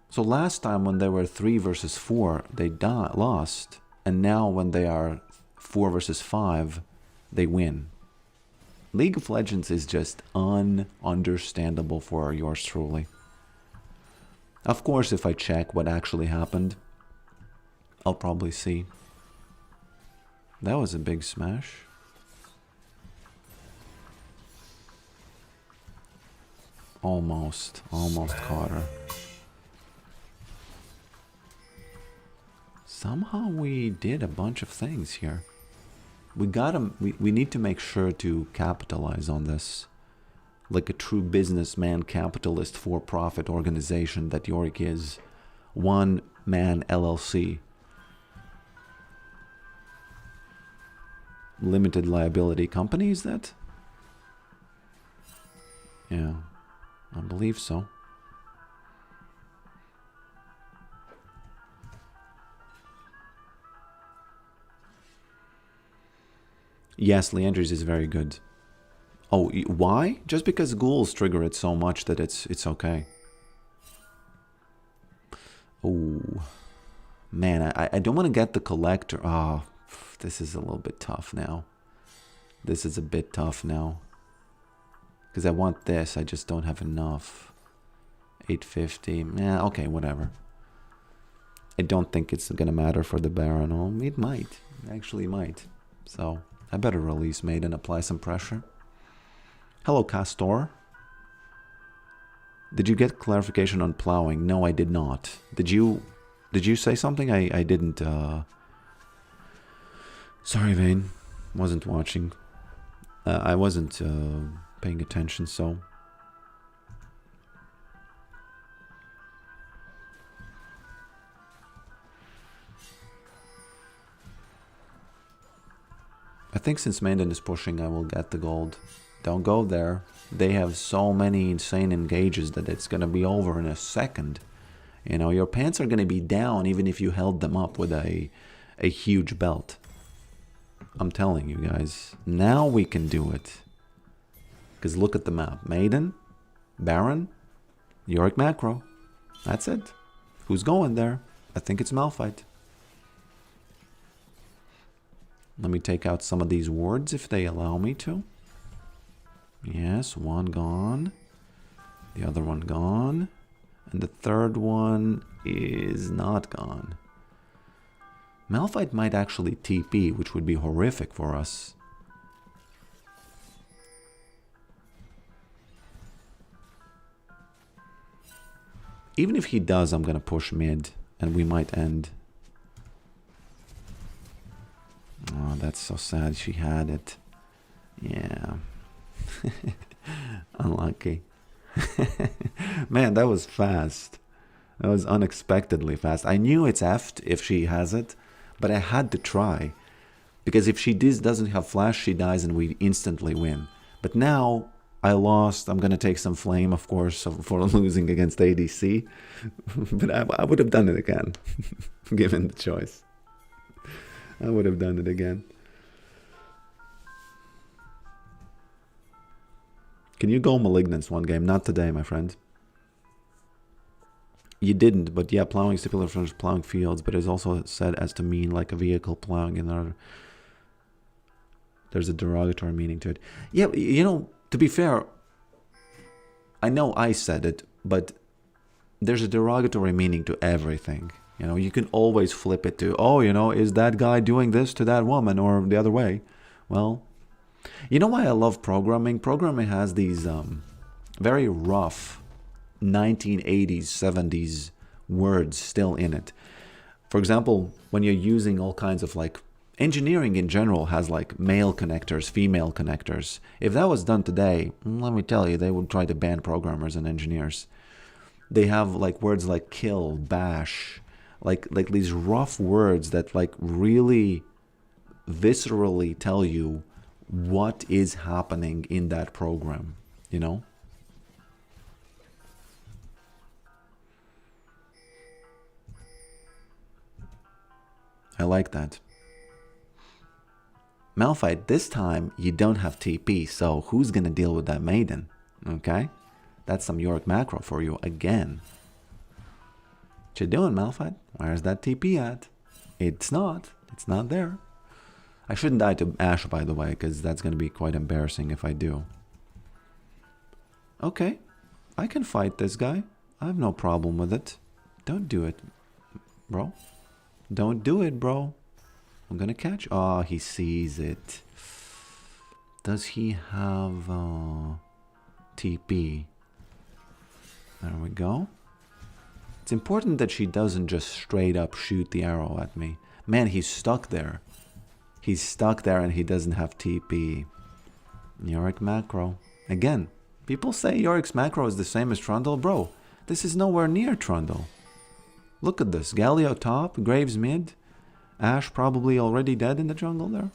So last time when they were 3 versus 4, they lost. And now when they are 4 versus 5, they win. League of Legends is just ununderstandable for yours truly. Of course, if I check what actually happened, I'll probably see. That was a big smash. Almost caught her. Somehow we did a bunch of things here. We need to make sure to capitalize on this. Like a true businessman, capitalist, for-profit organization that Yorick is. One man LLC. Limited liability company, is that? Yeah, I believe so. Yes, Leandri's is very good. Oh, why? Just because ghouls trigger it so much that it's okay. Oh, man, I don't want to get the collector. Oh, this is a little bit tough now. This is a bit tough now. Because I want this, I just don't have enough. 850, yeah, okay, whatever. I don't think it's gonna matter for the Baron. Oh, it might, actually might. So, I better release Mate and apply some pressure. Hello, Castor. Did you get clarification on plowing? No, I did not. Did you say something? I didn't. Sorry, Vane. Wasn't watching. I wasn't paying attention, so... I think since Maiden is pushing, I will get the gold. Don't go there. They have so many insane engages that it's gonna be over in a second. You know, your pants are gonna be down even if you held them up with a huge belt. I'm telling you guys. Now we can do it. Because look at the map. Maiden, Baron, Yorick Macro. That's it. Who's going there? I think it's Malphite. Let me take out some of these wards if they allow me to. Yes, one gone. The other one gone. And the third one is not gone. Malphite might actually TP, which would be horrific for us. Even if he does, I'm gonna push mid, and we might end. Oh, that's so sad. She had it. Yeah. Unlucky. Man, that was fast. That was unexpectedly fast. I knew it's effed if she has it, but I had to try. Because if she doesn't have flash, she dies and we instantly win. But now, I lost. I'm going to take some flame, of course, for losing against ADC. But I would have done it again, given the choice. I would have done it again. Can you go Malignance one game? Not today, my friend. You didn't, but yeah, plowing stipulated for plowing fields, but is also said as to mean like a vehicle plowing in other. There's a derogatory meaning to it. Yeah, you know, to be fair, I know I said it, but there's a derogatory meaning to everything. You know, you can always flip it to, oh, you know, is that guy doing this to that woman or the other way? Well, you know why I love programming? Programming has these very rough 1980s, 70s words still in it. For example, when you're using all kinds of like, engineering in general has like male connectors, female connectors. If that was done today, let me tell you, they would try to ban programmers and engineers. They have like words like kill, bash, like these rough words that like really viscerally tell you what is happening in that program, you know? I like that. Malphite, this time you don't have TP, so who's gonna deal with that Maiden? Okay? That's some Yorick macro for you again. What you doing, Malphite? Where's that TP at? It's not. It's not there. I shouldn't die to Ashe, by the way, because that's gonna be quite embarrassing if I do. Okay. I can fight this guy. I have no problem with it. Don't do it, bro. Don't do it, bro. I'm gonna catch. Oh, he sees it. Does he have TP? There we go. It's important that she doesn't just straight up shoot the arrow at me. Man, he's stuck there. He's stuck there and he doesn't have TP. Yorick macro. Again, people say Yorick's macro is the same as Trundle. Bro, this is nowhere near Trundle. Look at this. Galio top, Graves mid. Ashe probably already dead in the jungle there.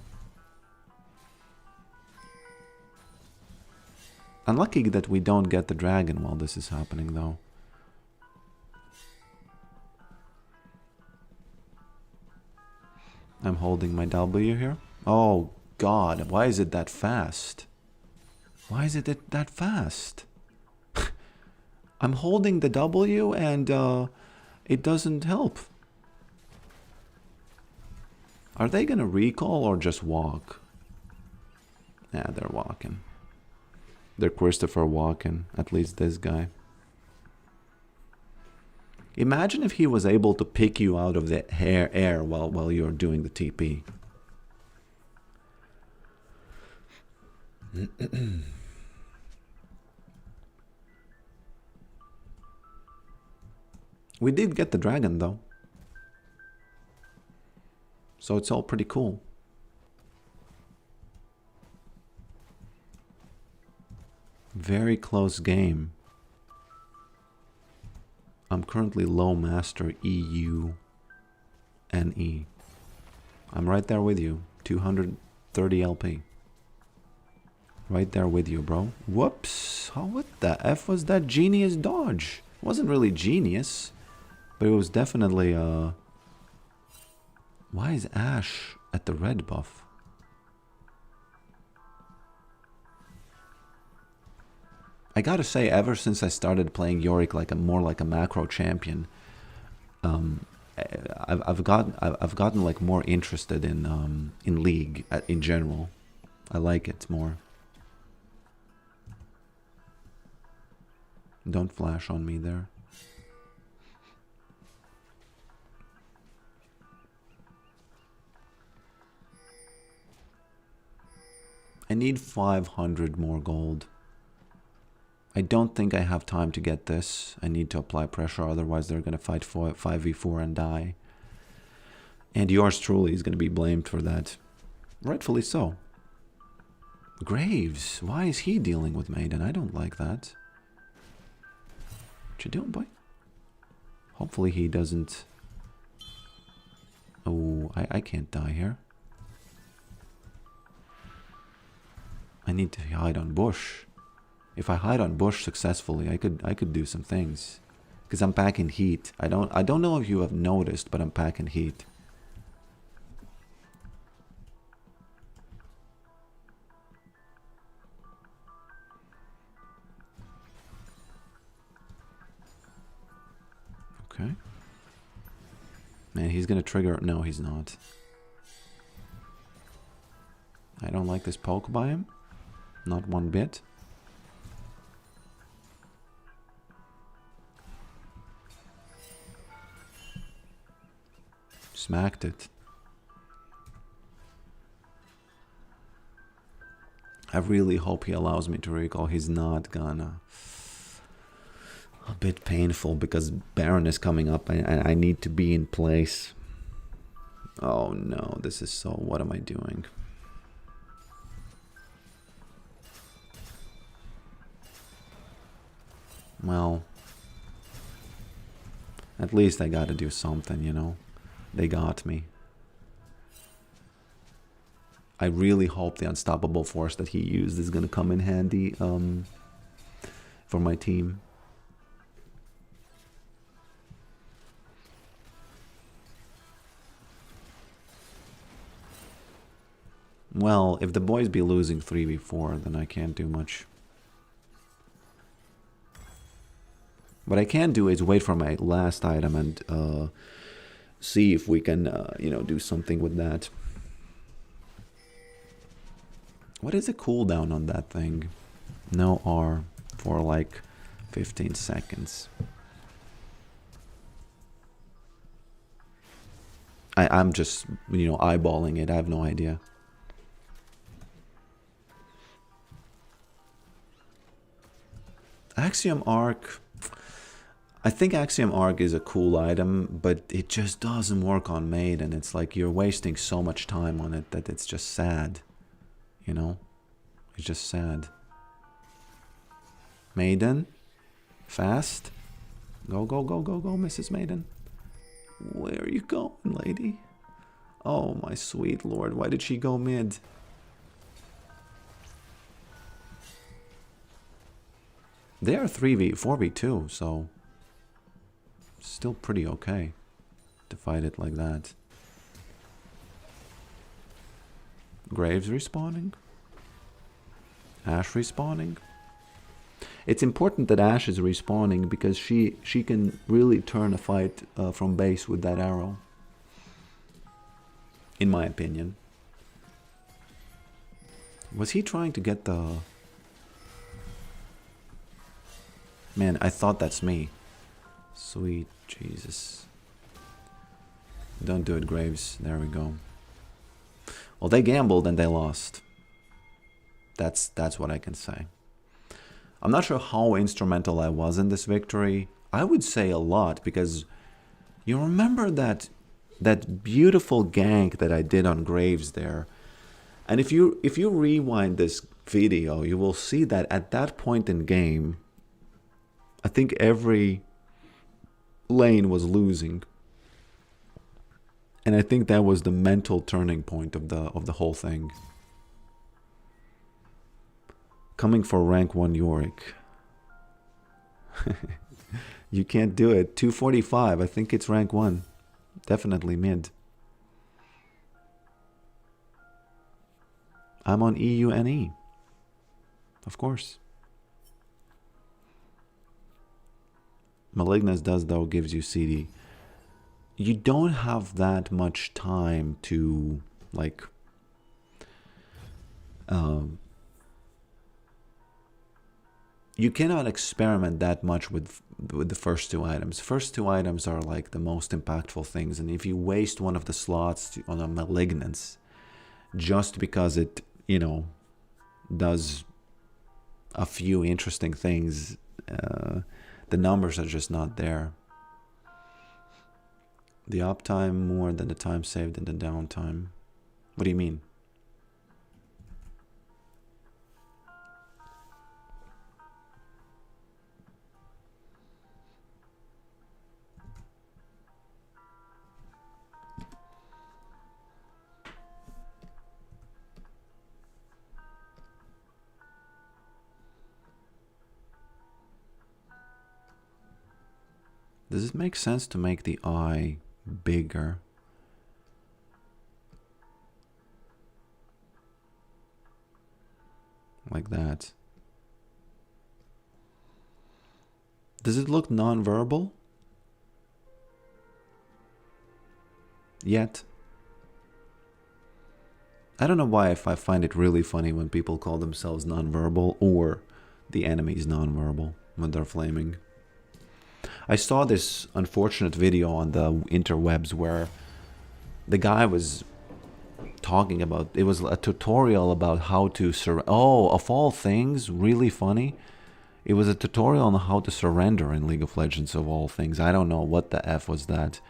Unlucky that we don't get the dragon while this is happening though. I'm holding my W here. Oh god, why is it that fast? Why is it that fast? I'm holding the W and it doesn't help. Are they gonna recall or just walk? Yeah, they're walking. They're Christopher walking, at least this guy. Imagine if he was able to pick you out of the air while you're doing the TP. We did get the dragon, though. So it's all pretty cool. Very close game. I'm currently low master EU and E. I'm right there with you. 230 LP. Right there with you, bro. Whoops. Oh, what the F was that genius dodge? It wasn't really genius, but it was definitely Why is Ash at the red buff? I gotta say, ever since I started playing Yorick more like a macro champion, I've gotten like more interested in League in general. I like it more. Don't flash on me there. I need 500 more gold. I don't think I have time to get this. I need to apply pressure, otherwise they're going to fight 5v4 and die. And yours truly is going to be blamed for that. Rightfully so. Graves, why is he dealing with Maiden? I don't like that. What you doing, boy? Hopefully he doesn't... Oh, I can't die here. I need to hide on bush. If I hide on bush successfully, I could do some things. Because I'm packing heat. I don't know if you have noticed, but I'm packing heat. Okay. Man, he's gonna trigger. No, he's not. I don't like this poke by him. Not one bit. Smacked it. I really hope he allows me to recall. He's not gonna. A bit painful because Baron is coming up and I need to be in place. Oh no, this is so... What am I doing? Well, at least I gotta do something, you know? They got me. I really hope the unstoppable force that he used is gonna come in handy for my team. Well, if the boys be losing 3v4, then I can't do much. What I can do is wait for my last item and see if we can, you know, do something with that. What is the cooldown on that thing? No R for like 15 seconds. I'm just, you know, eyeballing it. I have no idea. Axiom Arc. I think Axiom Arc is a cool item, but it just doesn't work on Maiden. It's like you're wasting so much time on it that it's just sad. You know? It's just sad. Maiden? Fast? Go, go, go, go, go, Mrs. Maiden. Where are you going, lady? Oh, my sweet lord. Why did she go mid? They are 4v2, so... Still pretty okay to fight it like that. Graves respawning? Ash respawning? It's important that Ash is respawning because she can really turn a fight from base with that arrow. In my opinion. Was he trying to get the... Man, I thought that's me. Sweet Jesus. Don't do it, Graves. There we go. Well, they gambled and they lost. That's what I can say. I'm not sure how instrumental I was in this victory. I would say a lot because You remember that beautiful gank that I did on Graves there? And if you rewind this video, you will see that at that point in game, I think every lane was losing. And I think that was the mental turning point of the whole thing. Coming for rank 1 Yorick. You can't do it. 245. I think it's rank 1. Definitely mid. I'm on EUNE. Of course. Malignus does, though, gives you CD. You don't have that much time to, like, you cannot experiment that much with the first two items. First two items are like the most impactful things, and if you waste one of the slots on a Malignance just because it, you know, does a few interesting things, the numbers are just not there. The uptime more than the time saved in the downtime. What do you mean? Does it make sense to make the eye bigger? Like that. Does it look non-verbal? Yet? I don't know why I find it really funny when people call themselves non-verbal or the enemy's non-verbal when they're flaming. I saw this unfortunate video on the interwebs where the guy was talking about, it was a tutorial about how to of all things, really funny. It was a tutorial on how to surrender in League of Legends, of all things. I don't know what the F was that.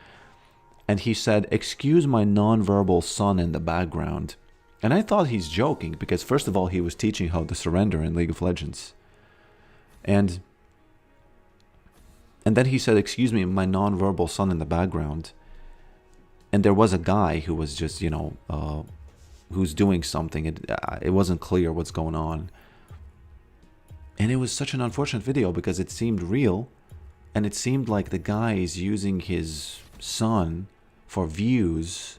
And he said, "Excuse my non-verbal son in the background." And I thought he's joking because first of all, he was teaching how to surrender in League of Legends. And then he said, "Excuse me, my non-verbal son in the background." And there was a guy who was just, you know, who's doing something. It wasn't clear what's going on. And it was such an unfortunate video because it seemed real. And it seemed like the guy is using his son for views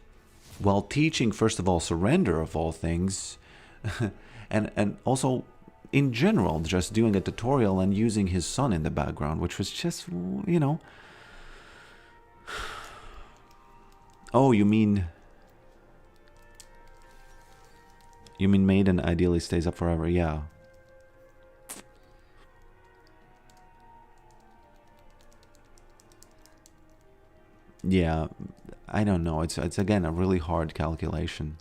while teaching, first of all, surrender of all things. and also, in general, just doing a tutorial and using his son in the background, which was just, you know. Oh, you mean Maiden ideally stays up forever? Yeah. Yeah, I don't know. It's again a really hard calculation.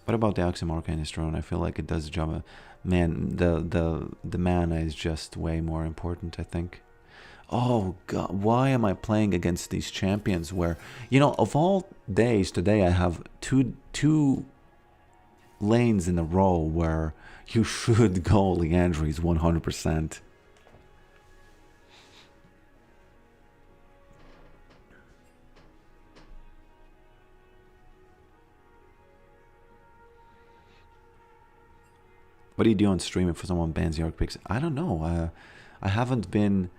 What about the Oxymorcanist drone? I feel like it does the job. Man, the mana is just way more important, I think. Oh god, why am I playing against these champions where, you know, of all days today I have two lanes in a row where you should go Leandries 100%. What do you do on stream if someone bans Yorick picks? I don't know. I haven't been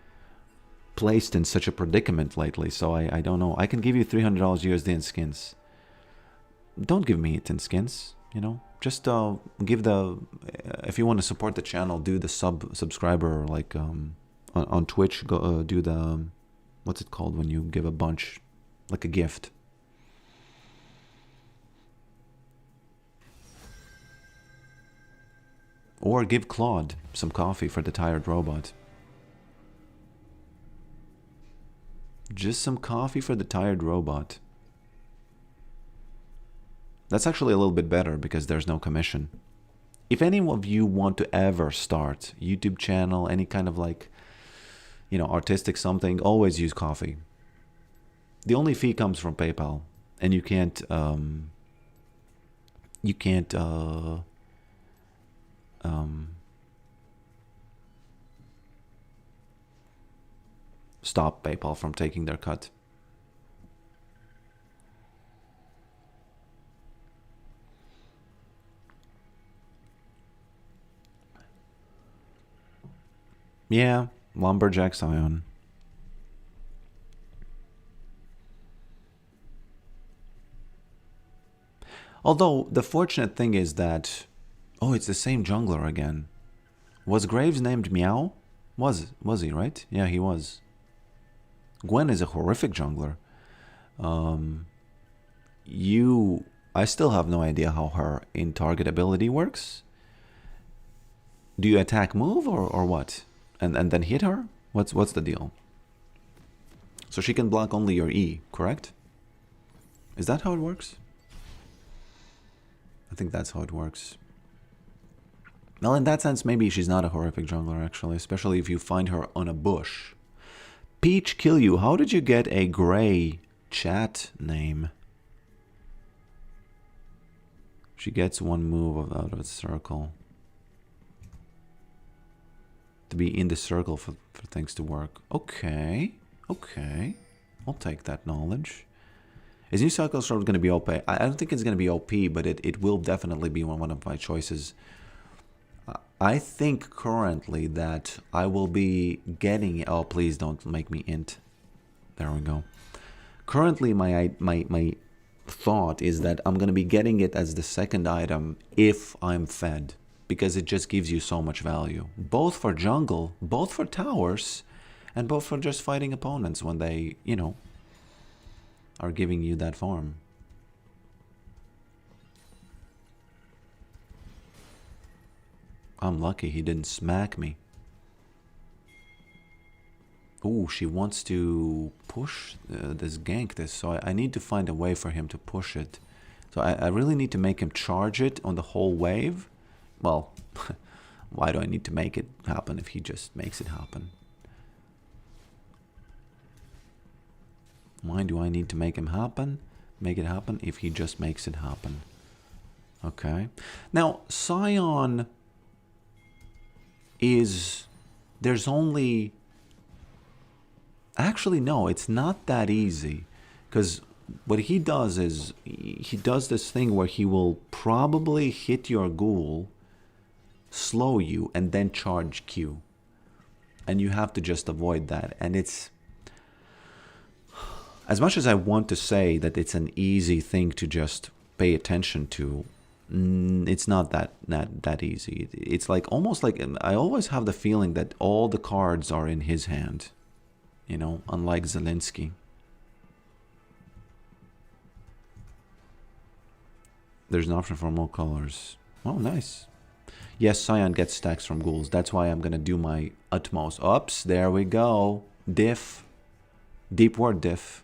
placed in such a predicament lately, so I don't know. I can give you $300 USD in skins. Don't give me it in skins, you know. Just give the, if you want to support the channel, do the subscriber, like on Twitch. Go do the, what's it called when you give a bunch, like a gift. Or give Claude some coffee for the tired robot. Just some coffee for the tired robot. That's actually a little bit better because there's no commission. If any of you want to ever start YouTube channel, any kind of like you know, artistic something, always use coffee. The only fee comes from PayPal, and you can't stop PayPal from taking their cut. Yeah, Lumberjack Scion. Although the fortunate thing is that, oh, it's the same jungler again. Was Graves named Meow? Was he, right? Yeah, he was. Gwen is a horrific jungler. I still have no idea how her in-target ability works. Do you attack move or what? And then hit her? What's the deal? So she can block only your E, correct? Is that how it works? I think that's how it works. Well, in that sense, maybe she's not a horrific jungler, actually, especially if you find her on a bush. Peach Kill You, how did you get a gray chat name? She gets one move out of the circle. To be in the circle for things to work. Okay. I'll take that knowledge. Is New Cycle Storm going to be OP? I don't think it's going to be OP, but it will definitely be one of my choices. I think currently that I will be getting... Oh, please don't make me int. There we go. Currently, my thought is that I'm going to be getting it as the second item if I'm fed. Because it just gives you so much value. Both for jungle, both for towers, and both for just fighting opponents when they, you know, are giving you that farm. I'm lucky he didn't smack me. Ooh, she wants to push this gank this, so I need to find a way for him to push it. So I really need to make him charge it on the whole wave. Well, why do I need to make it happen if he just makes it happen? Why do I need to make him happen? Make it happen if he just makes it happen. Okay. Now, Scion is... There's only... Actually, no, it's not that easy. Because what he does is... He does this thing where he will probably hit your ghoul, slow you, and then charge Q. And you have to just avoid that. And it's... As much as I want to say that it's an easy thing to just pay attention to, it's not that easy. It's like almost like I always have the feeling that all the cards are in his hand, you know, unlike Zelensky. There's an option for more colors. Oh, nice. Yes, Scion gets stacks from ghouls. That's why I'm gonna do my utmost. Oops, there we go. Diff. Deep word diff.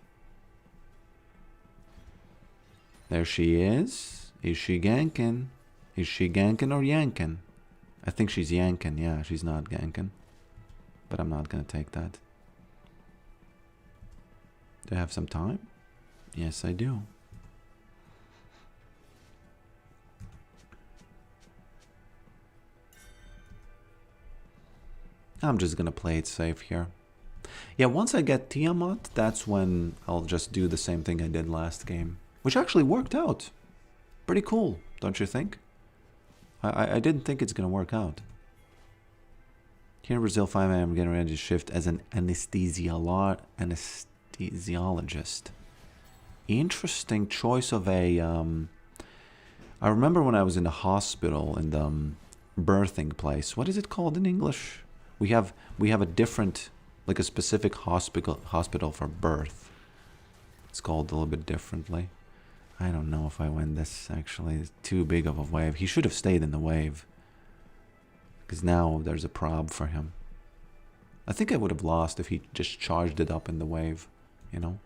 There she is. Is she ganking? Is she ganking or yanking? I think she's yanking. Yeah, she's not ganking. But I'm not going to take that. Do I have some time? Yes, I do. I'm just going to play it safe here. Yeah, once I get Tiamat, that's when I'll just do the same thing I did last game. Which actually worked out. Pretty cool, don't you think? I didn't think it's going to work out. Here in Brazil, 5 a.m. getting ready to shift as an anesthesiologist. Interesting choice of a... I remember when I was in the hospital, in the birthing place. What is it called in English? We have a different... like a specific hospital for birth. It's called a little bit differently. I don't know if I win this, actually. It's too big of a wave. He should have stayed in the wave. Because now there's a prob for him. I think I would have lost if he just charged it up in the wave, you know?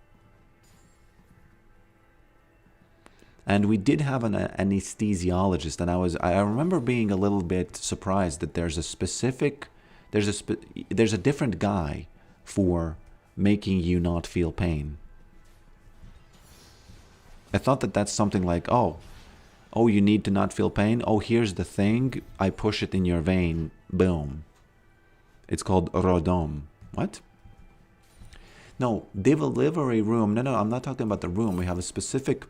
And we did have an anesthesiologist, and I remember being a little bit surprised that there's a specific... There's a different guy for making you not feel pain. I thought that that's something like, oh, you need to not feel pain? Oh, here's the thing. I push it in your vein. Boom. It's called rodom. What? No, delivery room. No, I'm not talking about the room. We have a specific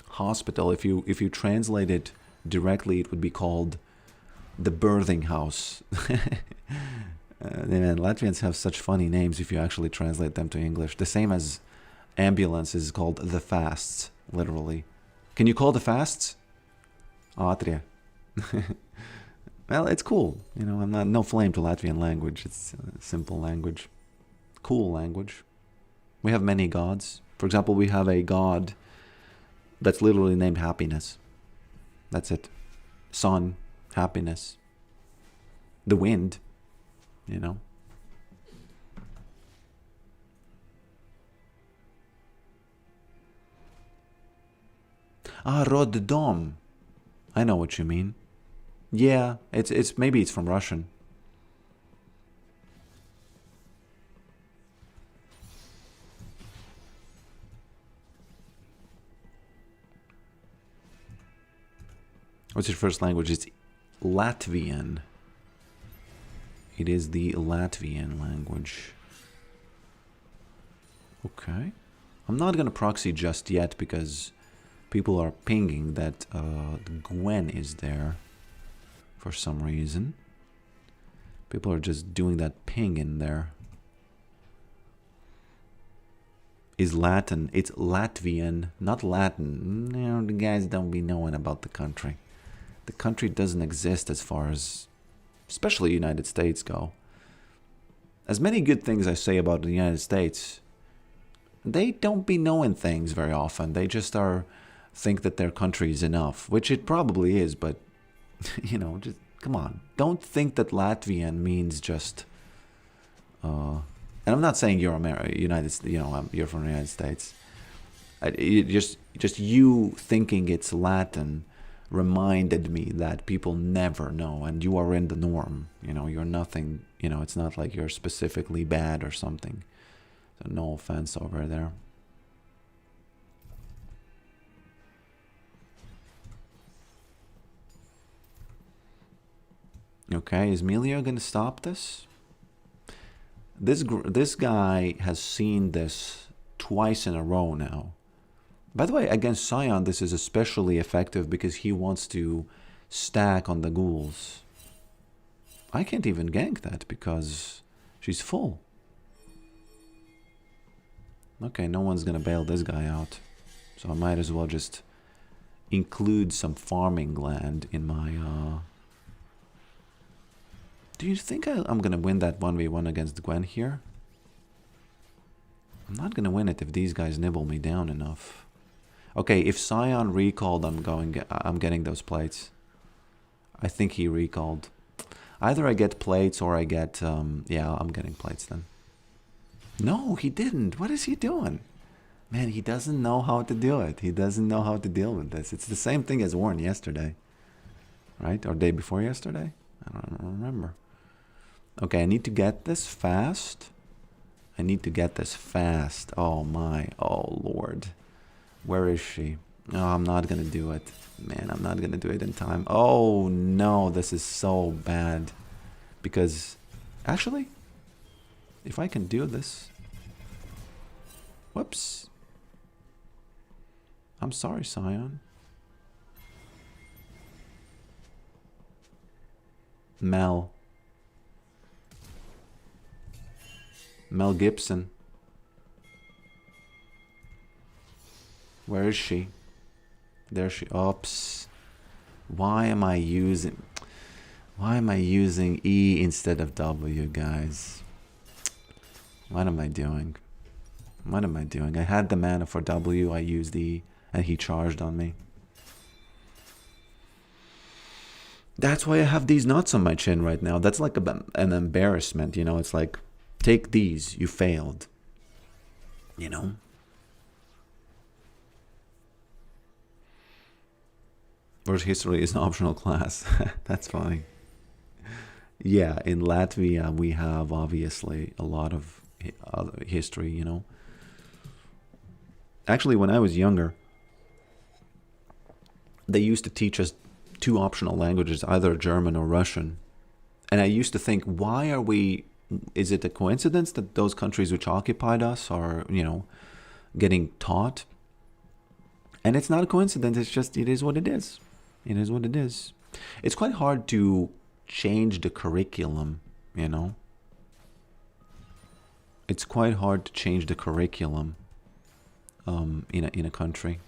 hospital. If you translate it directly, it would be called the birthing house. Man, Latvians have such funny names if you actually translate them to English. The same as ambulance is called the fasts, literally. Can you call the fasts? Ātrie. Well, it's cool. You know, I'm not no flame to Latvian language. It's a simple language. Cool language. We have many gods. For example, we have a god that's literally named happiness. That's it. Sun, happiness. The wind, you know. Ah, Roddom. I know what you mean. Yeah, it's maybe it's from Russian. What's your first language? It's Latvian. It is the Latvian language. Okay. I'm not gonna proxy just yet because people are pinging that Gwen is there for some reason. People are just doing that ping in there. Is Latin. It's Latvian, not Latin. No, the guys don't be knowing about the country. The country doesn't exist as far as, especially United States, go. As many good things I say about the United States, they don't be knowing things very often. They just think that their country is enough, which it probably is, but, you know, just, come on. Don't think that Latvian means just, and I'm not saying you're you're from the United States. Just you thinking it's Latin reminded me that people never know, and you are in the norm. You know, you're nothing, you know, it's not like you're specifically bad or something. So no offense over there. Okay, is Melio gonna stop this? This guy has seen this twice in a row now. By the way, against Scion, this is especially effective because he wants to stack on the ghouls. I can't even gank that because she's full. Okay, no one's gonna bail this guy out. So I might as well just include some farming land in my... Do you think I'm gonna win that 1v1 against Gwen here? I'm not gonna win it if these guys nibble me down enough. Okay, if Scion recalled, I'm getting those plates. I think he recalled. Either I get plates or I get... yeah, I'm getting plates then. No, he didn't. What is he doing? Man, he doesn't know how to do it. He doesn't know how to deal with this. It's the same thing as Warren yesterday. Right? Or day before yesterday? I don't remember. Okay, I need to get this fast. I need to get this fast. Oh my. Oh Lord. Where is she? Oh, I'm not gonna do it. Man, I'm not gonna do it in time. Oh no, this is so bad. Because, actually, if I can do this... Whoops. I'm sorry, Scion. Mel Gibson. Where is she? There she... Oops. Why am I using E instead of W, guys? What am I doing? What am I doing? I had the mana for W, I used E, and he charged on me. That's why I have these knots on my chin right now. That's like an embarrassment, you know? It's like, take these, you failed. You know? World history is an optional class. That's funny. Yeah, in Latvia we have obviously a lot of history, you know. Actually, when I was younger, they used to teach us two optional languages, either German or Russian. And I used to think, why are we, is it a coincidence that those countries which occupied us are, you know, getting taught? And it's not a coincidence, it's just, it is what it is. It is what it is. It's quite hard to change the curriculum, you know. It's quite hard to change the curriculum in a country.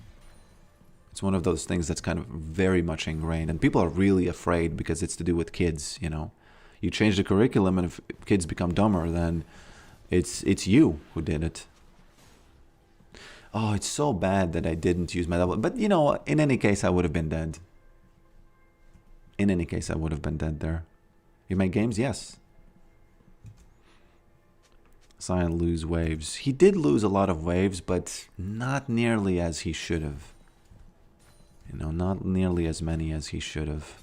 It's one of those things that's kind of very much ingrained, and people are really afraid because it's to do with kids, you know. You change the curriculum, and if kids become dumber, then it's you who did it. Oh, it's so bad that I didn't use my double. But, you know, in any case, I would have been dead. In any case, I would have been dead there. You make games? Yes. Cyan lose waves. He did lose a lot of waves, but not nearly as he should have. You know, not nearly as many as he should have.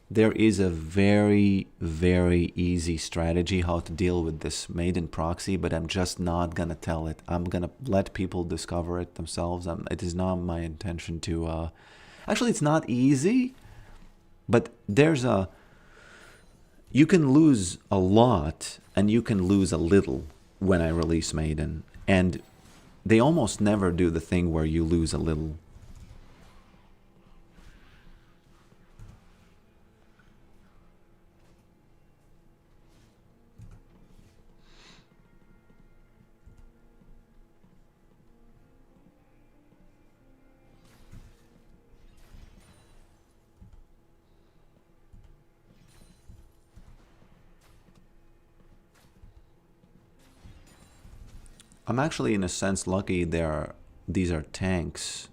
There is a very, very easy strategy how to deal with this maiden proxy, but I'm just not going to tell it. I'm going to let people discover it themselves. It is not my intention to... Actually, it's not easy, but there's a... You can lose a lot, and you can lose a little when I release maiden. And they almost never do the thing where you lose a little. I'm actually, in a sense, lucky these are tanks.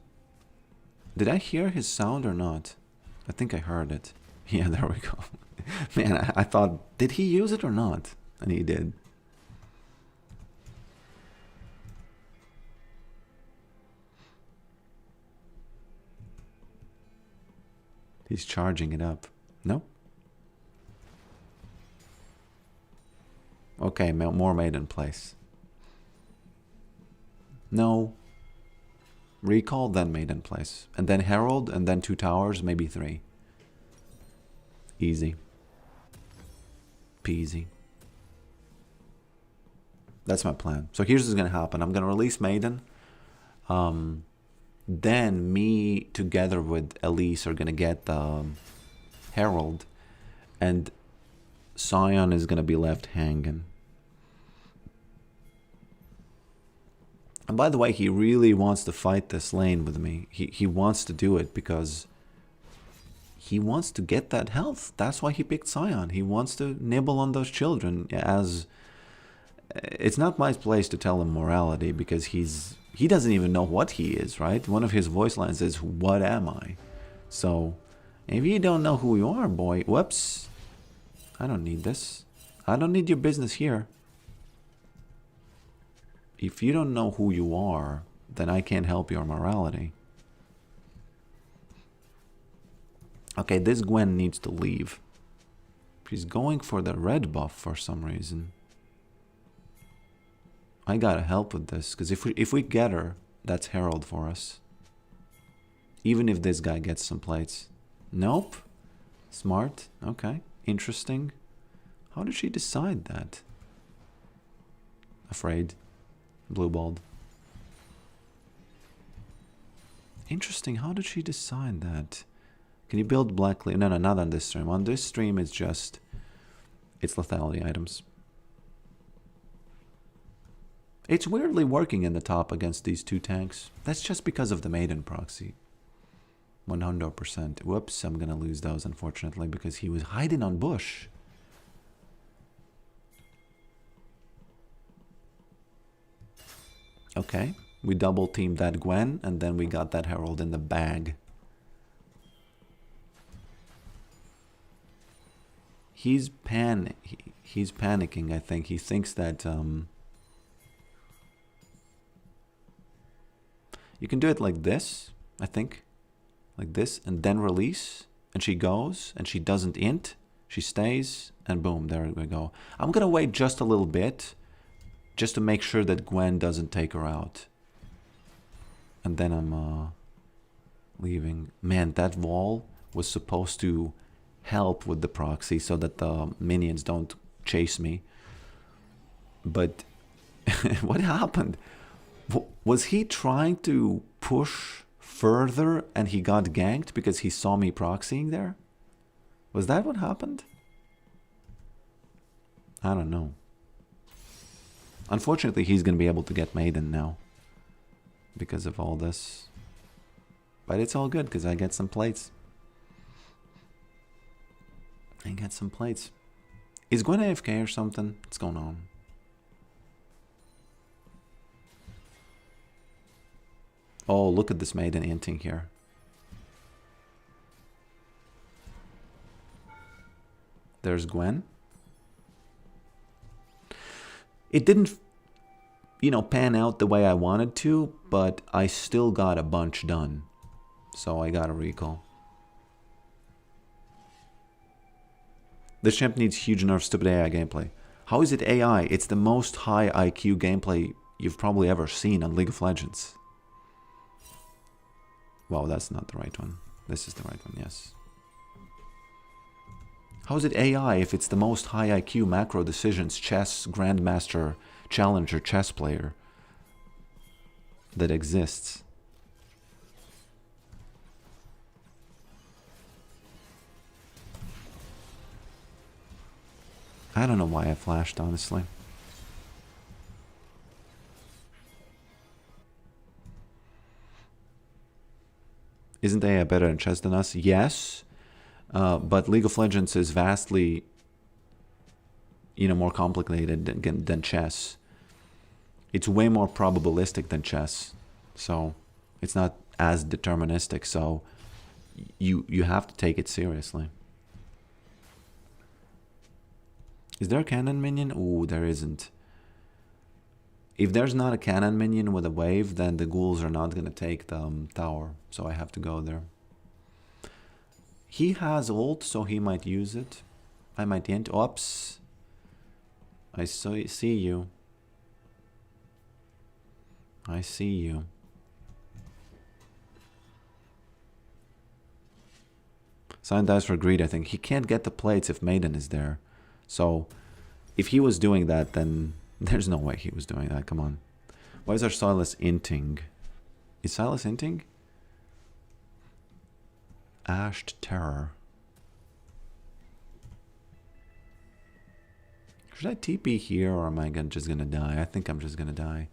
Did I hear his sound or not? I think I heard it. Yeah, there we go. Man, I thought, did he use it or not? And he did. He's charging it up. Nope. Okay, more made in place. No. Recall, then made in place. And then Herald, and then 2 towers, maybe 3. Easy. Peasy. That's my plan. So here's what's going to happen. I'm going to release Maiden. Then me, together with Elise, are going to get Herald. And Scion is going to be left hanging. And by the way, he really wants to fight this lane with me. He wants to do it because he wants to get that health. That's why he picked Scion. He wants to nibble on those children. As it's not my place to tell him morality because he doesn't even know what he is, right? One of his voice lines is, "What am I?" So if you don't know who you are, boy, whoops. I don't need this. I don't need your business here. If you don't know who you are, then I can't help your morality. Okay, this Gwen needs to leave. She's going for the red buff for some reason. I gotta help with this, because if we get her, that's Herald for us. Even if this guy gets some plates. Nope. Smart. Okay. Interesting. How did she decide that? Afraid. Blue balled. Interesting. How did she decide that? Can you build black... No, not on this stream. On this stream, it's just... It's lethality items. It's weirdly working in the top against these 2 tanks. That's just because of the Maiden proxy. 100%. Whoops, I'm gonna lose those, unfortunately, because he was hiding on bush. Okay, we double teamed that Gwen, and then we got that Herald in the bag. He's panicking, I think. He thinks that you can do it like this, I think. like this, and then release, and she goes, and she doesn't int, she stays, and boom, there we go. I'm gonna wait just a little bit, just to make sure that Gwen doesn't take her out. And then I'm leaving. Man, that wall was supposed to help with the proxy so that the minions don't chase me. But what happened? Was he trying to push further and he got ganked because he saw me proxying there? Was that what happened? I don't know. Unfortunately, he's going to be able to get Maiden now because of all this. But it's all good because I get some plates. I get some plates. Is Gwen AFK or something? What's going on? Oh, look at this Maiden inting here. There's Gwen. It didn't, you know, pan out the way I wanted to, but I still got a bunch done. So I got a recall. This champ needs huge nerfs, stupid AI gameplay. How is it AI? It's the most high IQ gameplay you've probably ever seen on League of Legends. Wow, that's not the right one. This is the right one, yes. How is it AI if it's the most high IQ macro decisions chess grandmaster challenger chess player that exists? I don't know why I flashed, honestly. Isn't AI better in chess than us? Yes. But League of Legends is vastly, you know, more complicated than chess. It's way more probabilistic than chess. So it's not as deterministic. So you have to take it seriously. Is there a cannon minion? Ooh, there isn't. If there's not a cannon minion with a wave, then the ghouls are not going to take the tower. So I have to go there. He has ult, so he might use it. I might int. Oops. I see you. I see you. Sign dies for greed, I think. He can't get the plates if Maiden is there. So, if he was doing that, then there's no way he was doing that. Come on. Why is our Silas inting? Is Silas inting? Ashed Terror. Should I TP here or am I just gonna die? I think I'm just gonna die.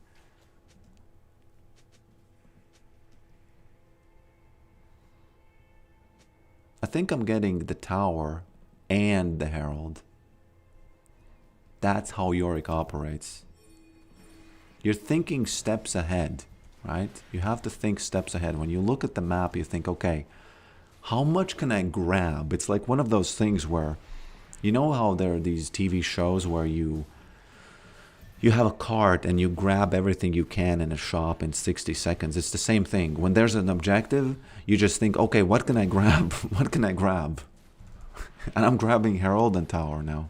I think I'm getting the tower and the Herald. That's how Yorick operates. You're thinking steps ahead, right? You have to think steps ahead. When you look at the map, you think, okay, how much can I grab? It's like one of those things where, you know how there are these TV shows where you have a cart and you grab everything you can in a shop in 60 seconds. It's the same thing. When there's an objective, you just think, okay, what can I grab? What can I grab? And I'm grabbing Herald and Tower now.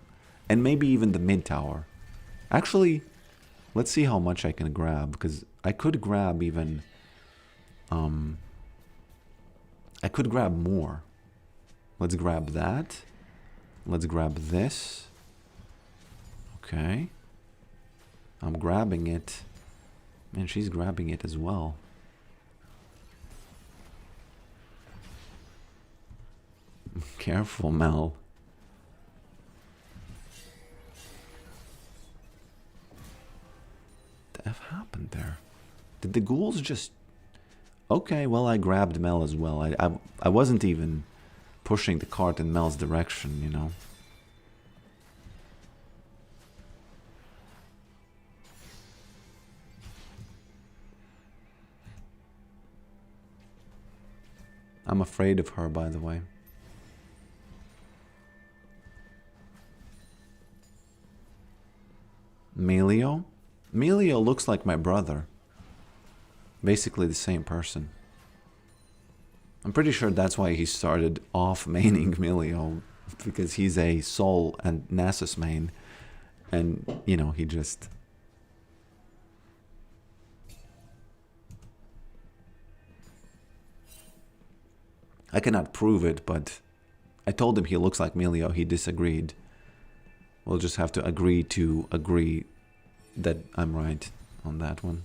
And maybe even the mid tower. Actually, let's see how much I can grab, because I could grab even I could grab more. Let's grab that. Let's grab this. Okay. I'm grabbing it. And she's grabbing it as well. Careful, Mel. What the F happened there? Did the ghouls just... Okay, well, I grabbed Mel as well. I wasn't even pushing the cart in Mel's direction, you know. I'm afraid of her, by the way. Melio? Melio looks like my brother. Basically the same person. I'm pretty sure that's why he started off maining Milio, because he's a Sol and Nasus main, and you know, he just... I cannot prove it, but I told him he looks like Milio. He disagreed. We'll just have to agree that I'm right on that one.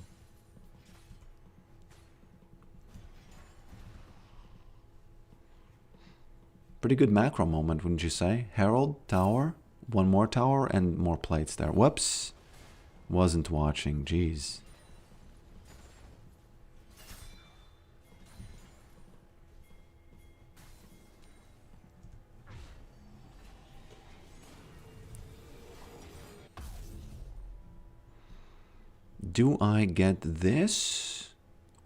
Pretty good macro moment, wouldn't you say? Herald, tower, one more tower, and more plates there. Whoops. Wasn't watching, jeez. Do I get this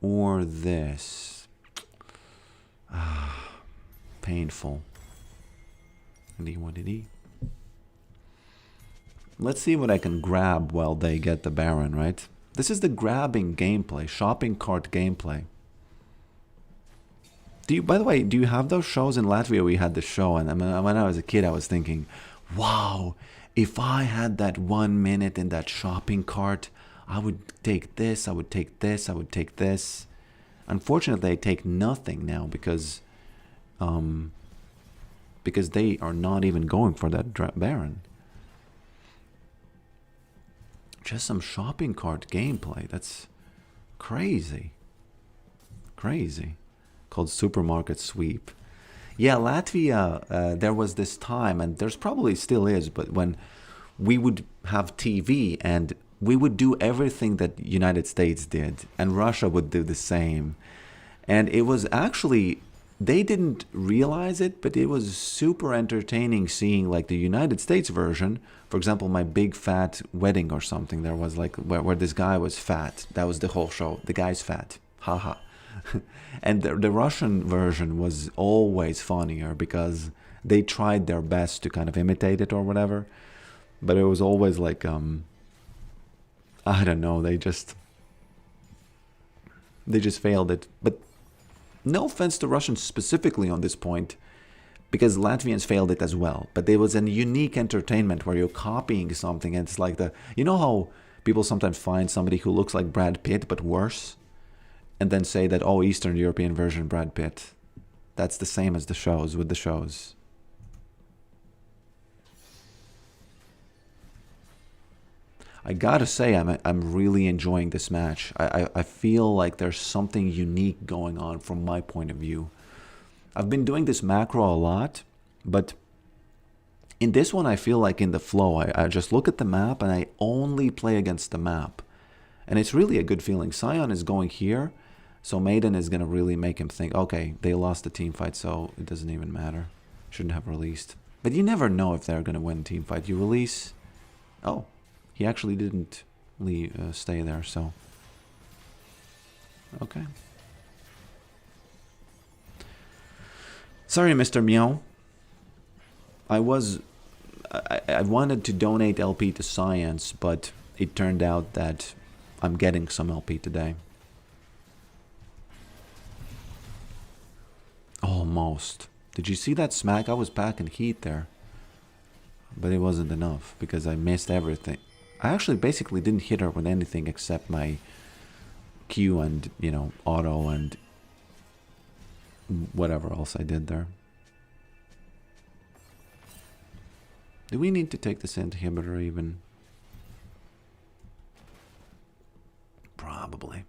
or this? Ah, painful. What did he? Let's see what I can grab while they get the Baron, right? This is the grabbing gameplay, shopping cart gameplay. By the way, do you have those shows? In Latvia we had the show, and when I was a kid I was thinking, wow, if I had that 1 minute in that shopping cart, I would take this, I would take this, I would take this. Unfortunately, I take nothing now because they are not even going for that Baron. Just some shopping cart gameplay. That's crazy. Crazy. Called Supermarket Sweep. Yeah, Latvia, there was this time, and there's probably still is, but when we would have TV and we would do everything that the United States did, and Russia would do the same. And it was actually, they didn't realize it, but it was super entertaining seeing like the United States version. For example, My Big Fat Wedding or something. There was like where this guy was fat. That was the whole show. The guy's fat. Haha. And the Russian version was always funnier because they tried their best to kind of imitate it or whatever. But it was always like, I don't know, they just failed it. But no offense to Russians specifically on this point, because Latvians failed it as well. But there was a unique entertainment where you're copying something, and it's like you know how people sometimes find somebody who looks like Brad Pitt but worse, and then say that, oh, Eastern European version Brad Pitt. That's the same as the shows with the shows. I gotta say, I'm really enjoying this match. I feel like there's something unique going on from my point of view. I've been doing this macro a lot, but in this one I feel like in the flow. I just look at the map and I only play against the map. And it's really a good feeling. Sion is going here, so Maiden is gonna really make him think, okay, they lost the team fight, so it doesn't even matter. Shouldn't have released. But you never know if they're gonna win team fight. You release... Oh. He actually didn't stay there, so... Okay. Sorry, Mr. Meow. I wanted to donate LP to Science, but it turned out that I'm getting some LP today. Almost. Did you see that smack? I was packing heat there. But it wasn't enough, because I missed everything. I actually basically didn't hit her with anything except my Q and, you know, auto and whatever else I did there. Do we need to take this inhibitor even? Probably.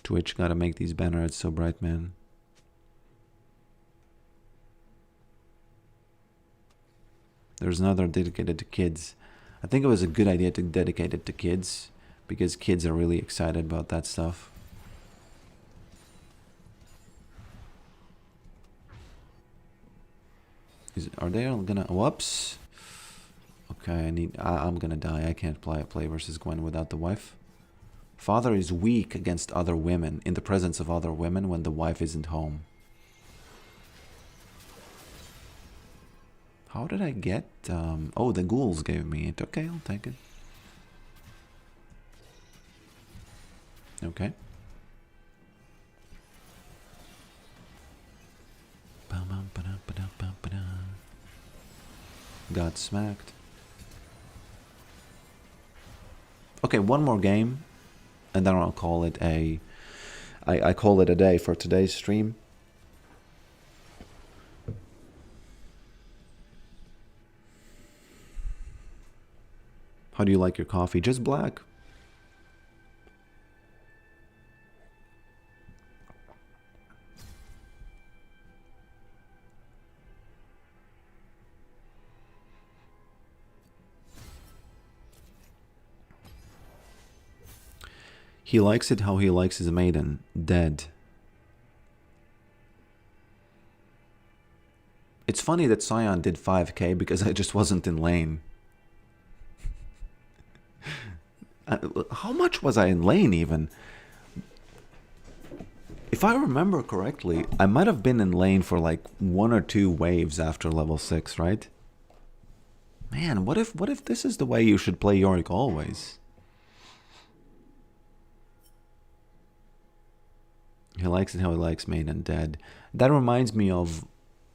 Twitch gotta make these banner ads so bright, man. There's another dedicated to kids. I think it was a good idea to dedicate it to kids, because kids are really excited about that stuff. Are they all gonna... Whoops. Okay, I'm gonna die. I can't play versus Gwen without the wife. Father is weak against other women, in the presence of other women when the wife isn't home. How did I get... oh, the ghouls gave me it. Okay, I'll take it. Okay. got smacked. Okay, one more game, and then I'll call it a... I call it a day for today's stream. How do you like your coffee? Just black. He likes it how he likes his maiden. Dead. It's funny that Scion did 5k because I just wasn't in lane. How much was I in lane even? If I remember correctly, I might have been in lane for like 1 or 2 waves after level 6, right? Man, what if this is the way you should play Yorick always? He likes it how he likes maiden. Dead. That reminds me of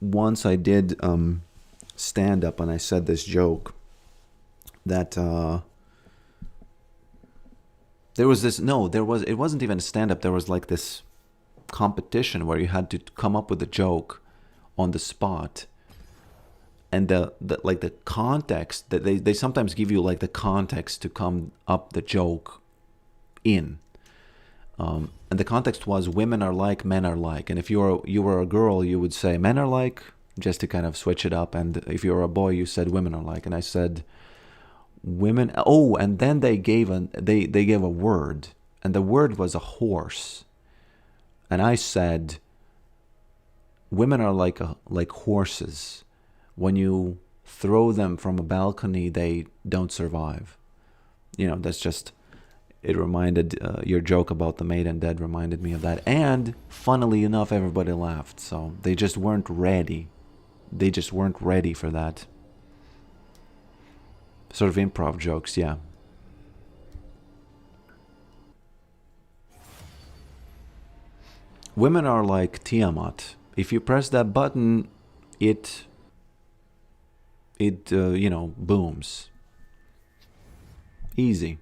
once I did stand up and I said this joke that there was this, no, it wasn't even a stand up, there was like this competition where you had to come up with a joke on the spot, and the context that they sometimes give you like the context to come up the joke in. And the context was women are like, men are like. And if you were a girl, you would say men are like, just to kind of switch it up. And if you were a boy, you said women are like. And I said women. Oh, and then they gave a word, and the word was a horse. And I said women are like horses. When you throw them from a balcony, they don't survive. You know, that's just... It reminded, your joke about the maiden dead reminded me of that. And, funnily enough, everybody laughed. So, they just weren't ready. They just weren't ready for that. Sort of improv jokes, yeah. Women are like Tiamat. If you press that button, it you know, booms. Easy.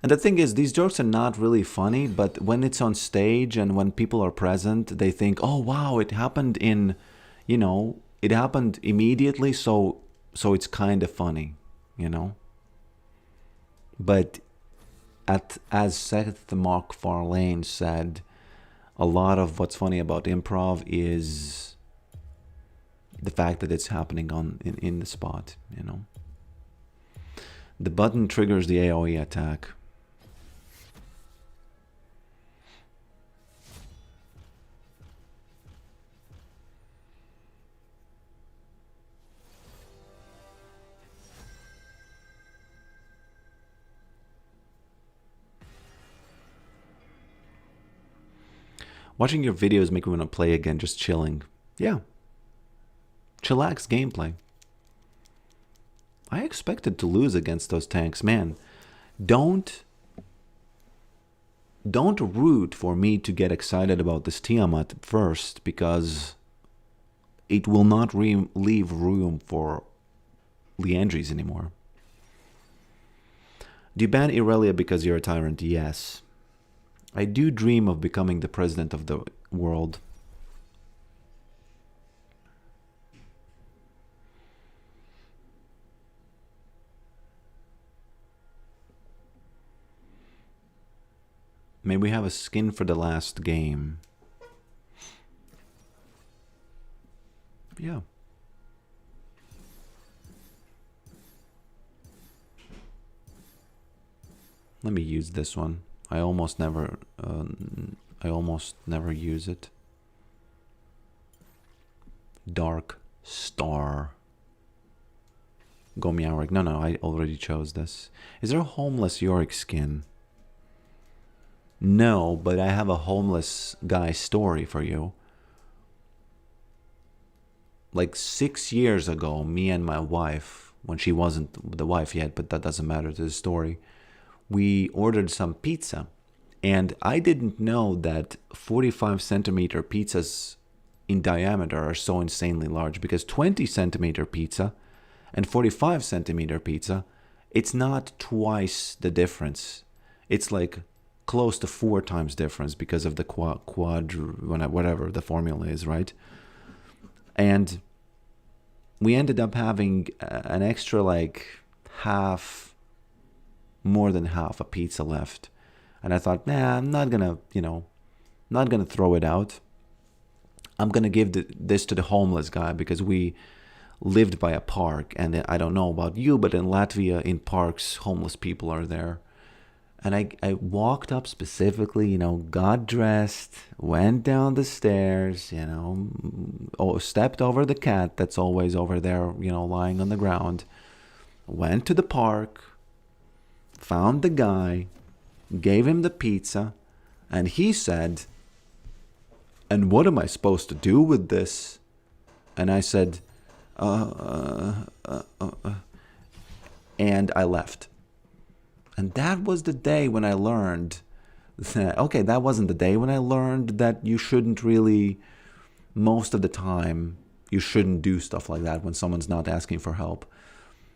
And the thing is, these jokes are not really funny, but when it's on stage and when people are present, they think, oh, wow, it happened in, you know, it happened immediately, so it's kind of funny, you know? But as Seth MacFarlane said, a lot of what's funny about improv is the fact that it's happening in the spot, you know? The button triggers the AoE attack. Watching your videos make me want to play again, just chilling. Yeah. Chillax gameplay. I expected to lose against those tanks. Man, don't root for me to get excited about this Tiamat first, because it will not leave room for Leandries anymore. Do you ban Irelia because you're a tyrant? Yes. I do dream of becoming the president of the world. May we have a skin for the last game? Yeah. Let me use this one. I almost never use it. Dark Star. Go Yorick. No, I already chose this. Is there a homeless Yorick skin? No, but I have a homeless guy story for you. Like 6 years ago, me and my wife, when she wasn't the wife yet, but that doesn't matter to the story, we ordered some pizza, and I didn't know that 45 centimeter pizzas in diameter are so insanely large, because 20 centimeter pizza and 45 centimeter pizza, it's not twice the difference. It's like close to 4 times difference because of the whatever the formula is, right? And we ended up having an extra like more than half a pizza left. And I thought, nah, I'm not gonna, not gonna throw it out. I'm gonna give this to the homeless guy, because we lived by a park, and I don't know about you, but in Latvia, in parks, homeless people are there. And I walked up specifically, got dressed, went down the stairs, stepped over the cat that's always over there, lying on the ground, went to the park, found the guy, gave him the pizza, and he said, "And what am I supposed to do with this?" And I said, and I left. And that was the day when I learned that, okay, that wasn't the day when I learned that you shouldn't really, most of the time, you shouldn't do stuff like that when someone's not asking for help.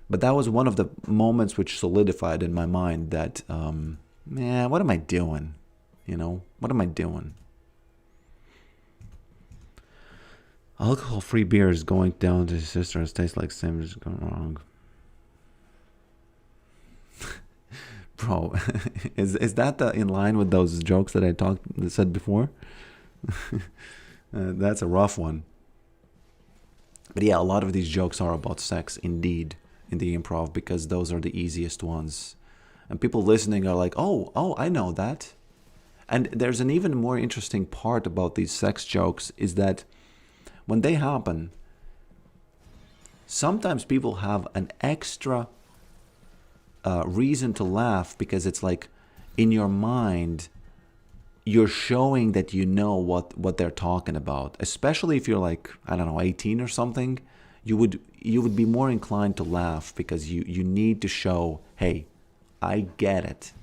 But that was one of the moments which solidified in my mind that, man, what am I doing? What am I doing? Alcohol-free beer is going down to his sister. It tastes like same is going wrong. Bro, is that in line with those jokes that I said before? That's a rough one. But yeah, a lot of these jokes are about sex, indeed, in the improv, because those are the easiest ones. And people listening are like, oh, I know that. And there's an even more interesting part about these sex jokes is that when they happen, sometimes people have an extra reason to laugh, because it's like in your mind you're showing that you know what they're talking about. Especially if you're like, I don't know, 18 or something, you would be more inclined to laugh because you need to show, hey, I get it.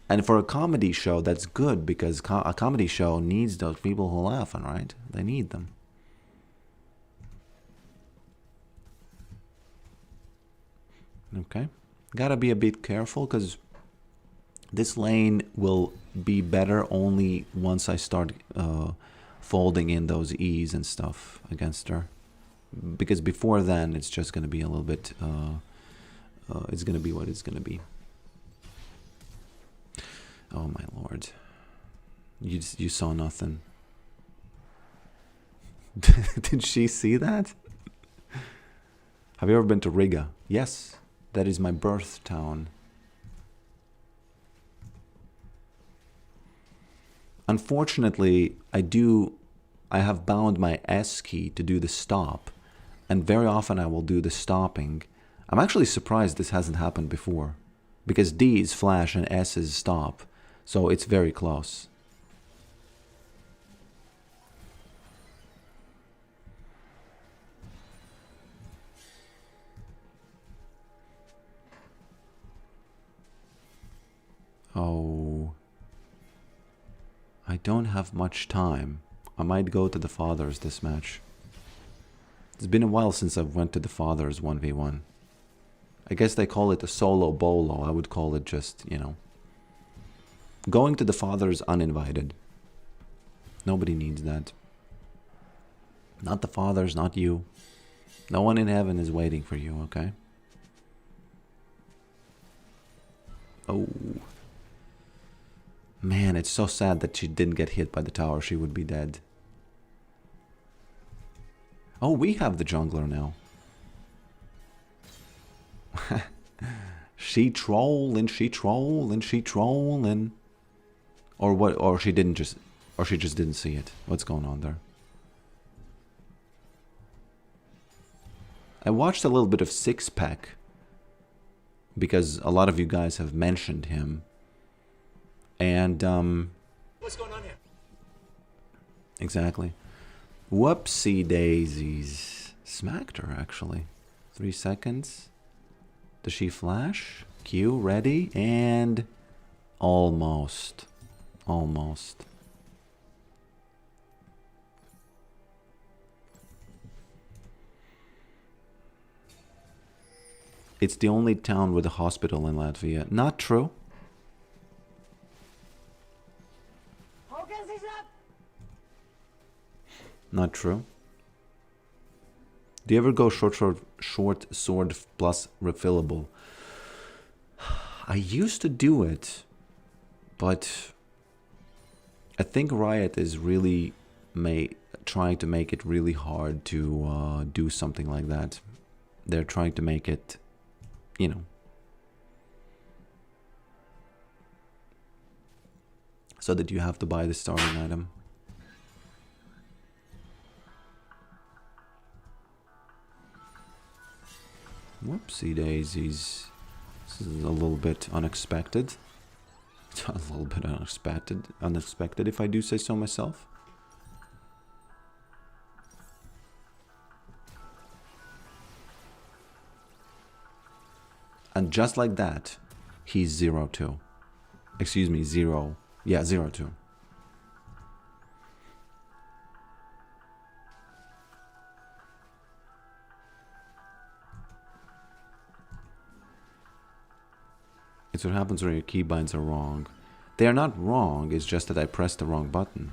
And for a comedy show, that's good, because a comedy show needs those people who laugh, right? They need them. Okay. Gotta be a bit careful, because this lane will be better only once I start folding in those E's and stuff against her. Because before then, it's just going to be a little bit, it's going to be what it's going to be. Oh my lord. You saw nothing. Did she see that? Have you ever been to Riga? Yes. That is my birth town. Unfortunately, I have bound my S key to do the stop, and very often I will do the stopping. I'm actually surprised this hasn't happened before, because D is flash and S is stop, so it's very close. Oh, I don't have much time. I might go to the Fathers this match. It's been a while since I've went to the Fathers 1v1. I guess they call it a solo bolo. I would call it just, going to the Fathers uninvited. Nobody needs that. Not the Fathers, not you. No one in heaven is waiting for you, okay? Oh. Man, it's so sad that she didn't get hit by the tower. She would be dead. Oh, we have the jungler now. She trolling. Or what? Or she just didn't see it. What's going on there? I watched a little bit of Six Pack, because a lot of you guys have mentioned him. And, what's going on here? Exactly. Whoopsie daisies. Smacked her, actually. 3 seconds. Does she flash? Q, ready, and almost. Almost. It's the only town with a hospital in Latvia. Not true. Not true. Do you ever go short sword plus refillable? I used to do it, but I think Riot is really trying to make it really hard to do something like that. They're trying to make it, you know, so that you have to buy the starting item. Whoopsie daisies. This is a little bit unexpected. It's a little bit unexpected if I do say so myself. And just like that, he's 0-2. Excuse me, 0. Yeah, 0-2. It's what happens when your keybinds are wrong. They are not wrong, it's just that I pressed the wrong button.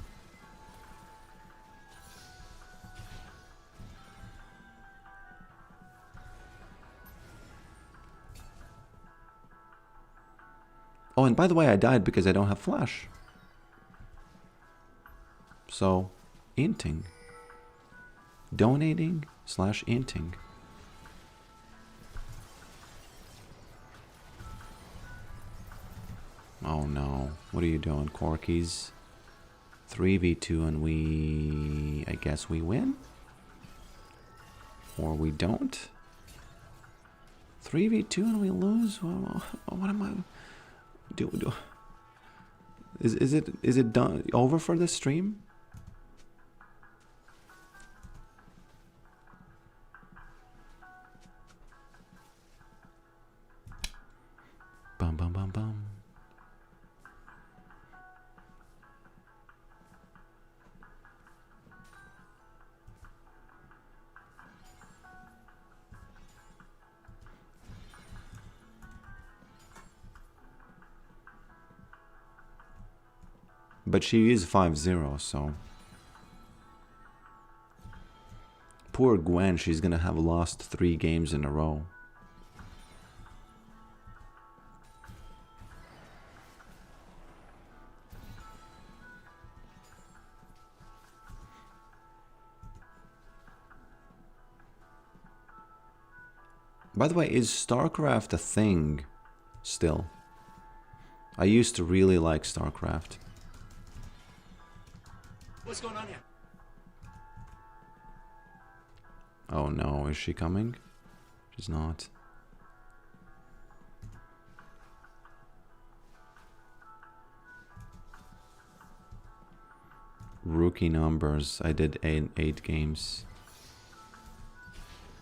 Oh, and by the way, I died because I don't have flash. So, inting. Donating / inting. Oh no, what are you doing, Corkies? 3v2 and I guess we win? Or we don't? 3v2 and we lose? What am I... Is it done over for this stream? Bum bum bum bum. But she is 5-0, so... Poor Gwen, she's gonna have lost 3 games in a row. By the way, is StarCraft a thing still? I used to really like StarCraft. What's going on here? Oh no, is she coming? She's not. Rookie numbers. I did 8 games.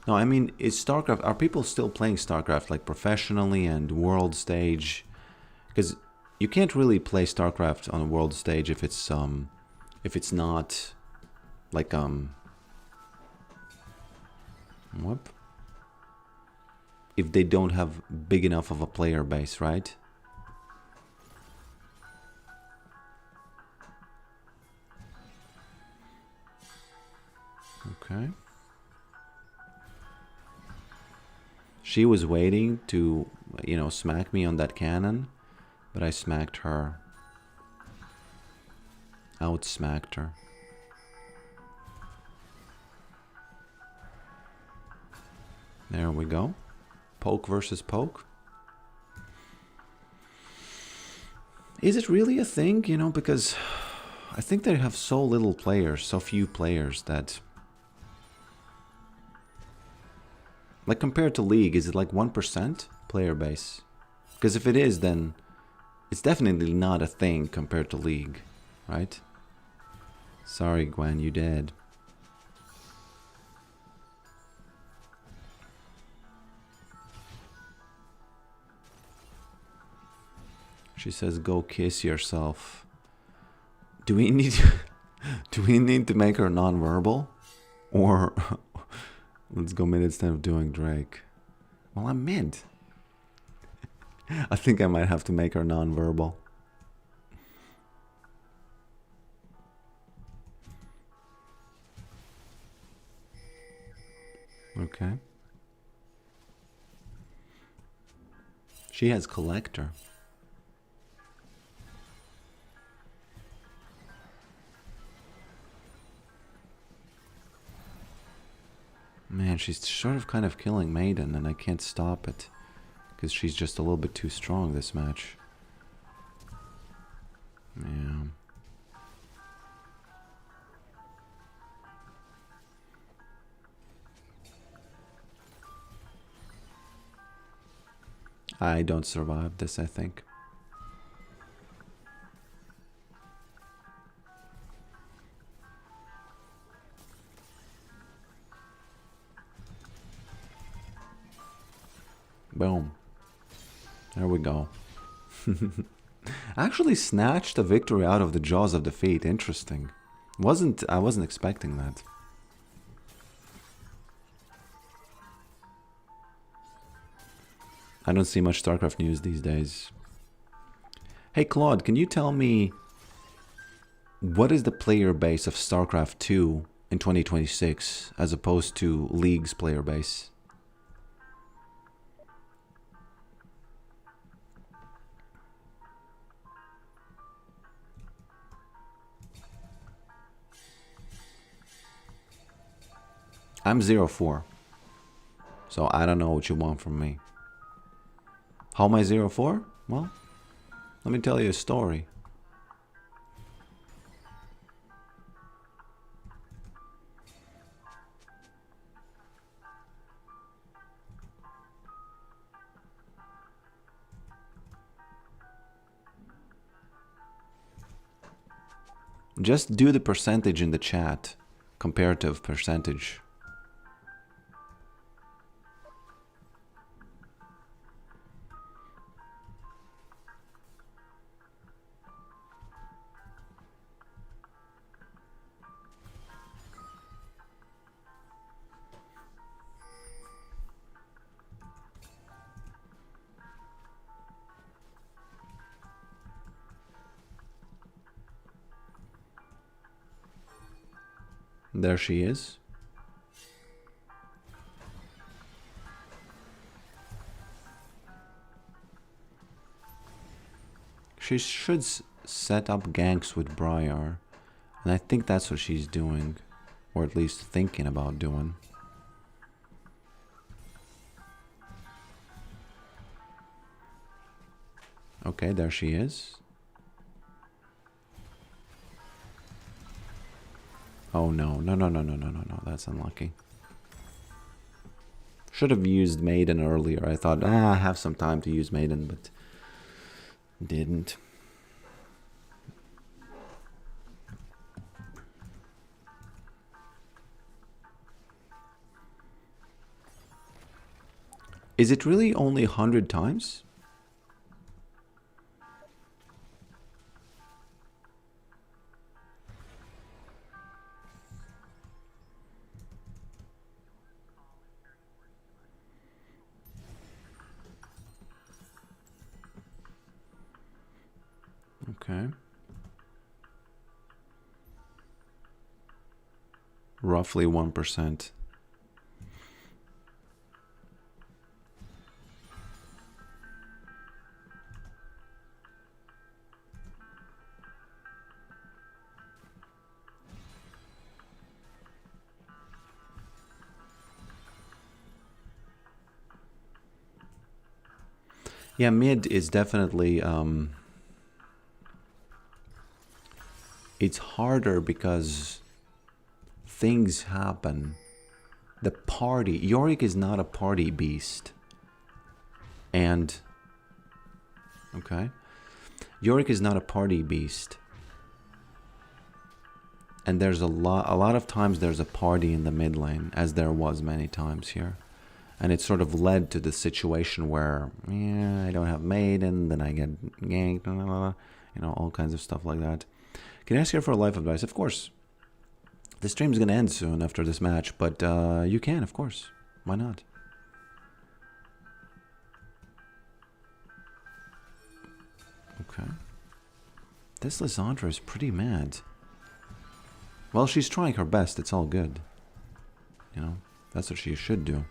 No, I mean, is StarCraft... Are people still playing StarCraft like professionally and world stage? Because you can't really play StarCraft on a world stage if it's not like whoop. If they don't have big enough of a player base, right? Okay. She was waiting to, you know, smack me on that cannon, but I smacked her. Outsmacked her. There we go. Poke versus poke. Is it really a thing? You know, because I think they have so little players, so few players that... Like compared to League, is it like 1% player base? Because if it is, then it's definitely not a thing compared to League, right? Sorry, Gwen, you dead. She says, "Go kiss yourself." Do we need to make her non-verbal, or let's go mid instead of doing Drake? Well, I'm mid. I think I might have to make her non-verbal. Okay. She has collector. Man, she's sort of kind of killing Maiden, and I can't stop it. Because she's just a little bit too strong this match. Yeah. I don't survive this, I think. Boom. There we go. Actually snatched a victory out of the jaws of defeat. Interesting. I wasn't expecting that. I don't see much StarCraft news these days. Hey Claude, can you tell me what is the player base of StarCraft 2 in 2026 as opposed to League's player base? I'm 0-4. So I don't know what you want from me. How am I 0-4? Well, let me tell you a story. Just do the percentage in the chat. Comparative percentage. There she is. She should set up ganks with Briar. And I think that's what she's doing. Or at least thinking about doing. Okay, there she is. Oh no, no, that's unlucky. Should have used Maiden earlier. I thought, I have some time to use Maiden, but didn't. Is it really only 100 times? Okay. Roughly 1%. Yeah, mid is definitely it's harder because things happen. The party, Yorick is not a party beast. And okay. Yorick is not a party beast. And there's a lot of times there's a party in the mid lane, as there was many times here. And it sort of led to the situation where, yeah, I don't have Maiden, then I get ganked, you know, all kinds of stuff like that. Can I ask you for a life advice? Of course. The stream's going to end soon after this match, but you can, of course. Why not? Okay. This Lysandra is pretty mad. Well, she's trying her best. It's all good. You know, that's what she should do.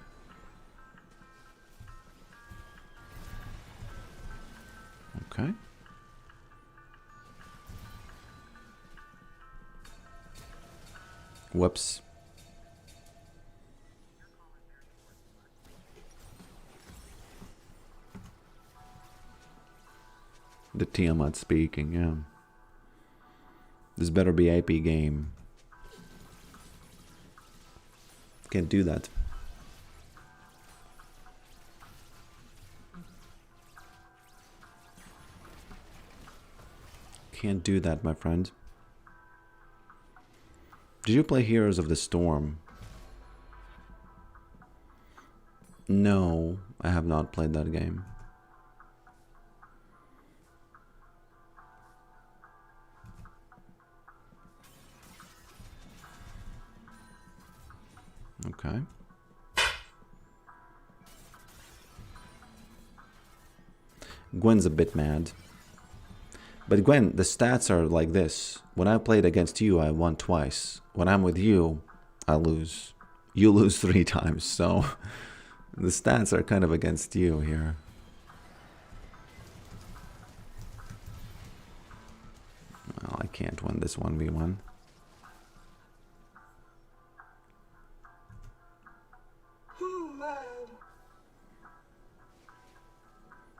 Okay. Whoops. The Tiamat speaking, yeah. This better be AP game. Can't do that. Can't do that, my friend. Did you play Heroes of the Storm? No, I have not played that game. Okay. Gwen's a bit mad. But Gwen, the stats are like this. When I played against you, I won twice. When I'm with you, I lose. You lose 3 times, so the stats are kind of against you here. Well, I can't win this 1v1.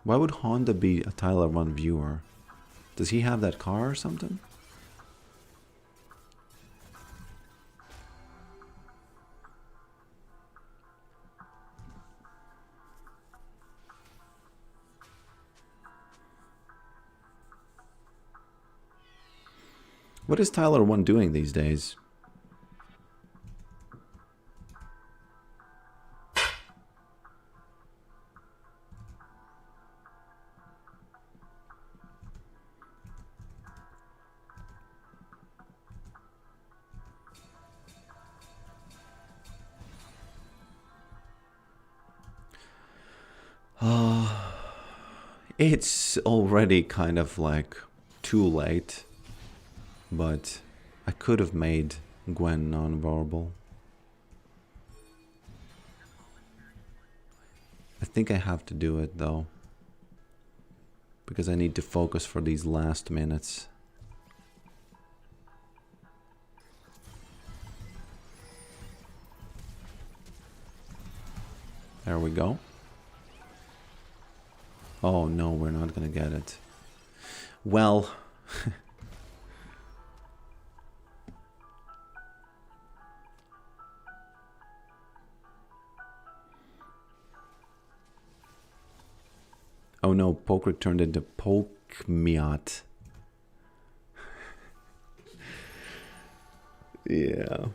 Why would Honda be a Tyler 1 viewer? Does he have that car or something? What is Tyler 1 doing these days? It's already kind of like too late, but I could have made Gwen non-verbal. I think I have to do it though, because I need to focus for these last minutes. There we go. Oh no, we're not gonna get it. Well, oh no, poker turned into Pokemiat. Yeah.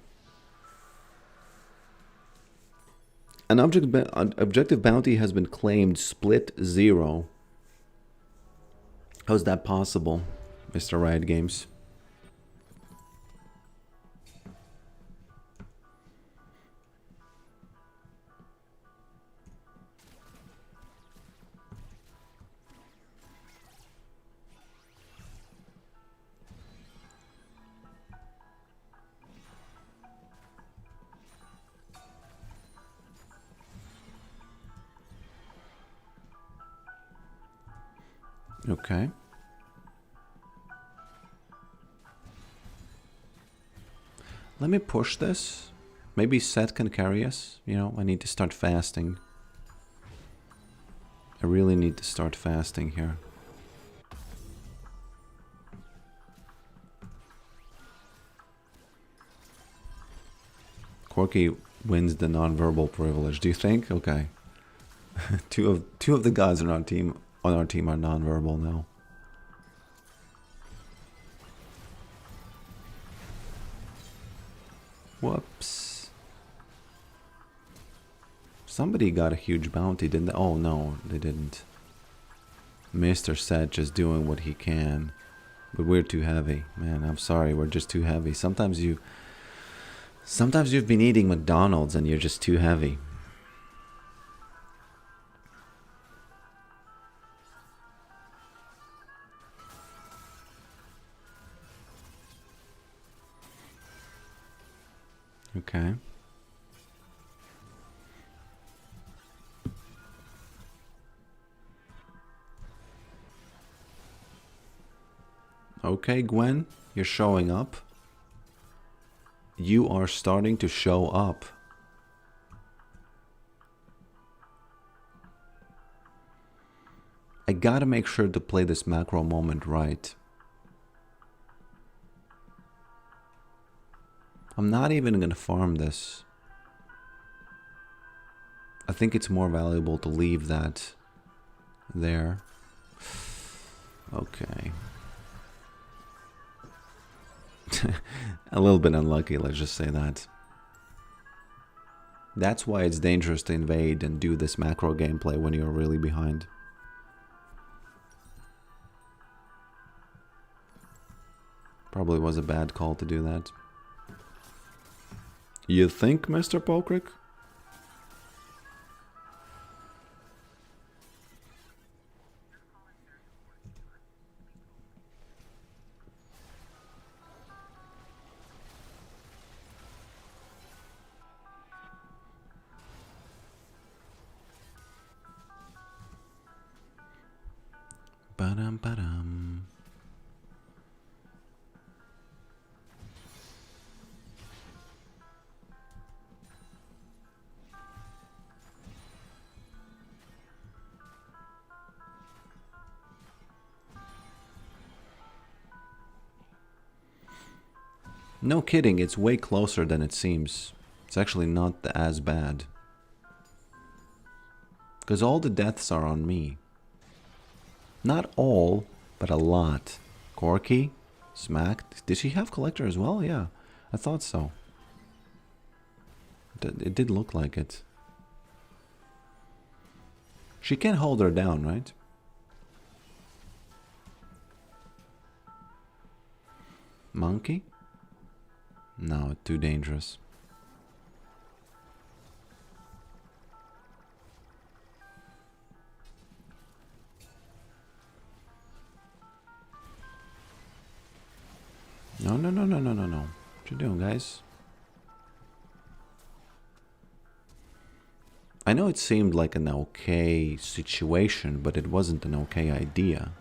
An objective bounty has been claimed, split 0. How's that possible, Mr. Riot Games? Okay. Let me push this. Maybe Seth can carry us. You know, I need to start fasting. I really need to start fasting here. Corky wins the non-verbal privilege. Do you think? Okay. two of the guys on our team are non-verbal now. Whoops. Somebody got a huge bounty, didn't they? Oh no, they didn't. Mr. Set just doing what he can. But we're too heavy. Man, I'm sorry, we're just too heavy. Sometimes you've been eating McDonald's and you're just too heavy. Okay. Okay, Gwen, you're showing up. You are starting to show up. I gotta make sure to play this macro moment right. I'm not even gonna farm this. I think it's more valuable to leave that there. Okay. A little bit unlucky, let's just say that. That's why it's dangerous to invade and do this macro gameplay when you're really behind. Probably was a bad call to do that. You think, Mr. Pokrick? Ba-dum. No kidding, it's way closer than it seems. It's actually not as bad. Because all the deaths are on me. Not all, but a lot. Corky? Smacked? Did she have Collector as well? Yeah, I thought so. It did look like it. She can hold her down, right? Monkey? No, too dangerous. No. What you doing, guys? I know it seemed like an okay situation, but it wasn't an okay idea.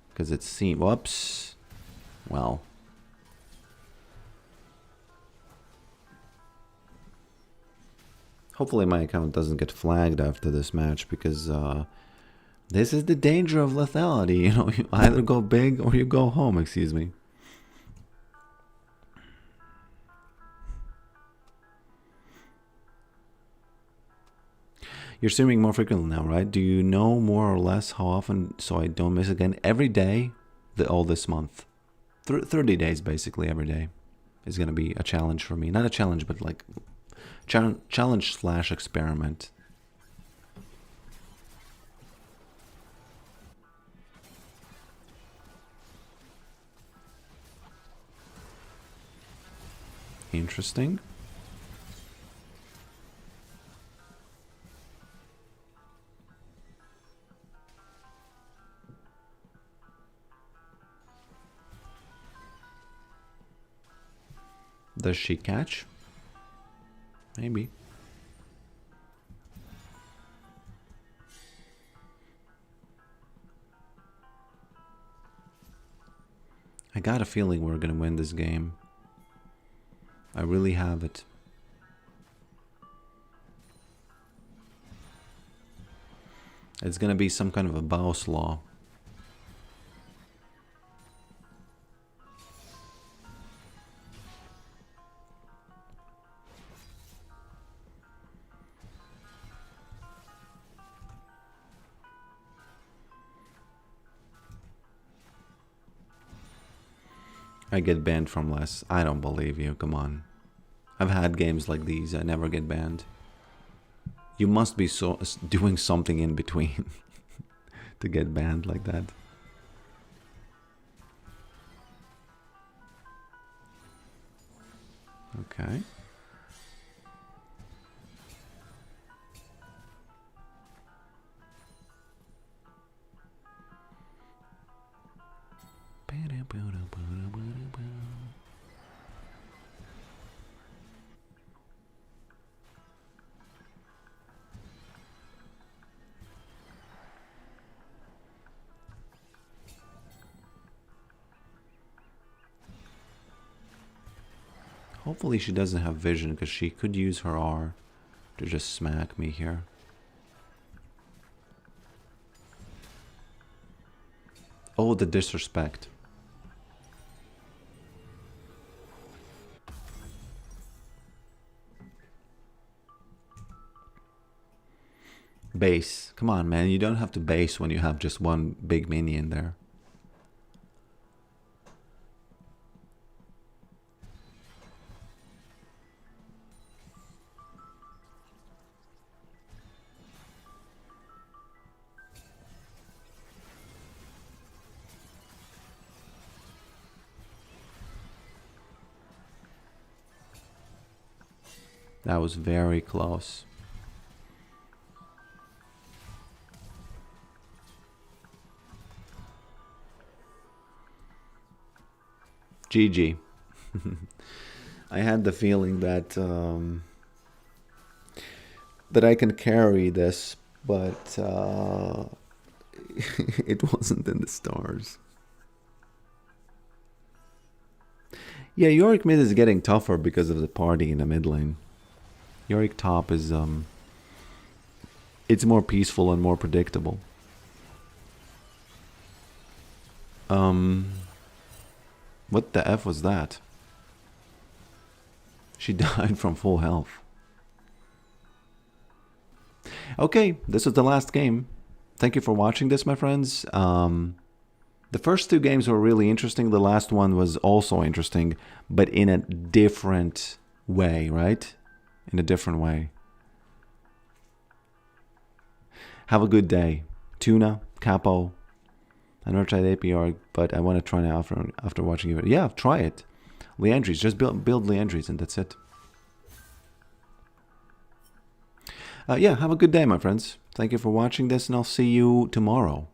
Because it seemed... Whoops. Well. Hopefully my account doesn't get flagged after this match, because this is the danger of lethality. You know, you either go big or you go home, excuse me. You're streaming more frequently now, right? Do you know more or less how often, so I don't miss again? Every day, all this month. 30 days, basically, every day is going to be a challenge for me. Not a challenge, but like challenge/experiment. Interesting. Does she catch? Maybe. I got a feeling we're gonna win this game. I really have it. It's gonna be some kind of a Baus law. I get banned from less. I don't believe you, come on. I've had games like these, I never get banned. You must be doing something in between to get banned like that. Okay. Hopefully she doesn't have vision, because she could use her R to just smack me here. Oh, the disrespect. Base. Come on, man. You don't have to base when you have just one big minion there. That was very close. GG. I had the feeling that that I can carry this, but it wasn't in the stars. Yeah, Yorick mid is getting tougher because of the party in the mid lane. Yorick top is it's more peaceful and more predictable. What the F was that? She died from full health. Okay, this was the last game. Thank you for watching this, my friends. The first two games were really interesting. The last one was also interesting, but in a different way, right? In a different way. Have a good day. Tuna, Capo. I never tried APR, but I want to try now after watching it. Yeah, try it. Leandries, just build Leandries and that's it. Yeah, have a good day, my friends. Thank you for watching this, and I'll see you tomorrow.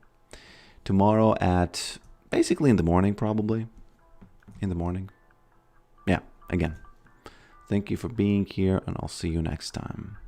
Tomorrow at basically in the morning, probably. In the morning. Yeah, again. Thank you for being here, and I'll see you next time.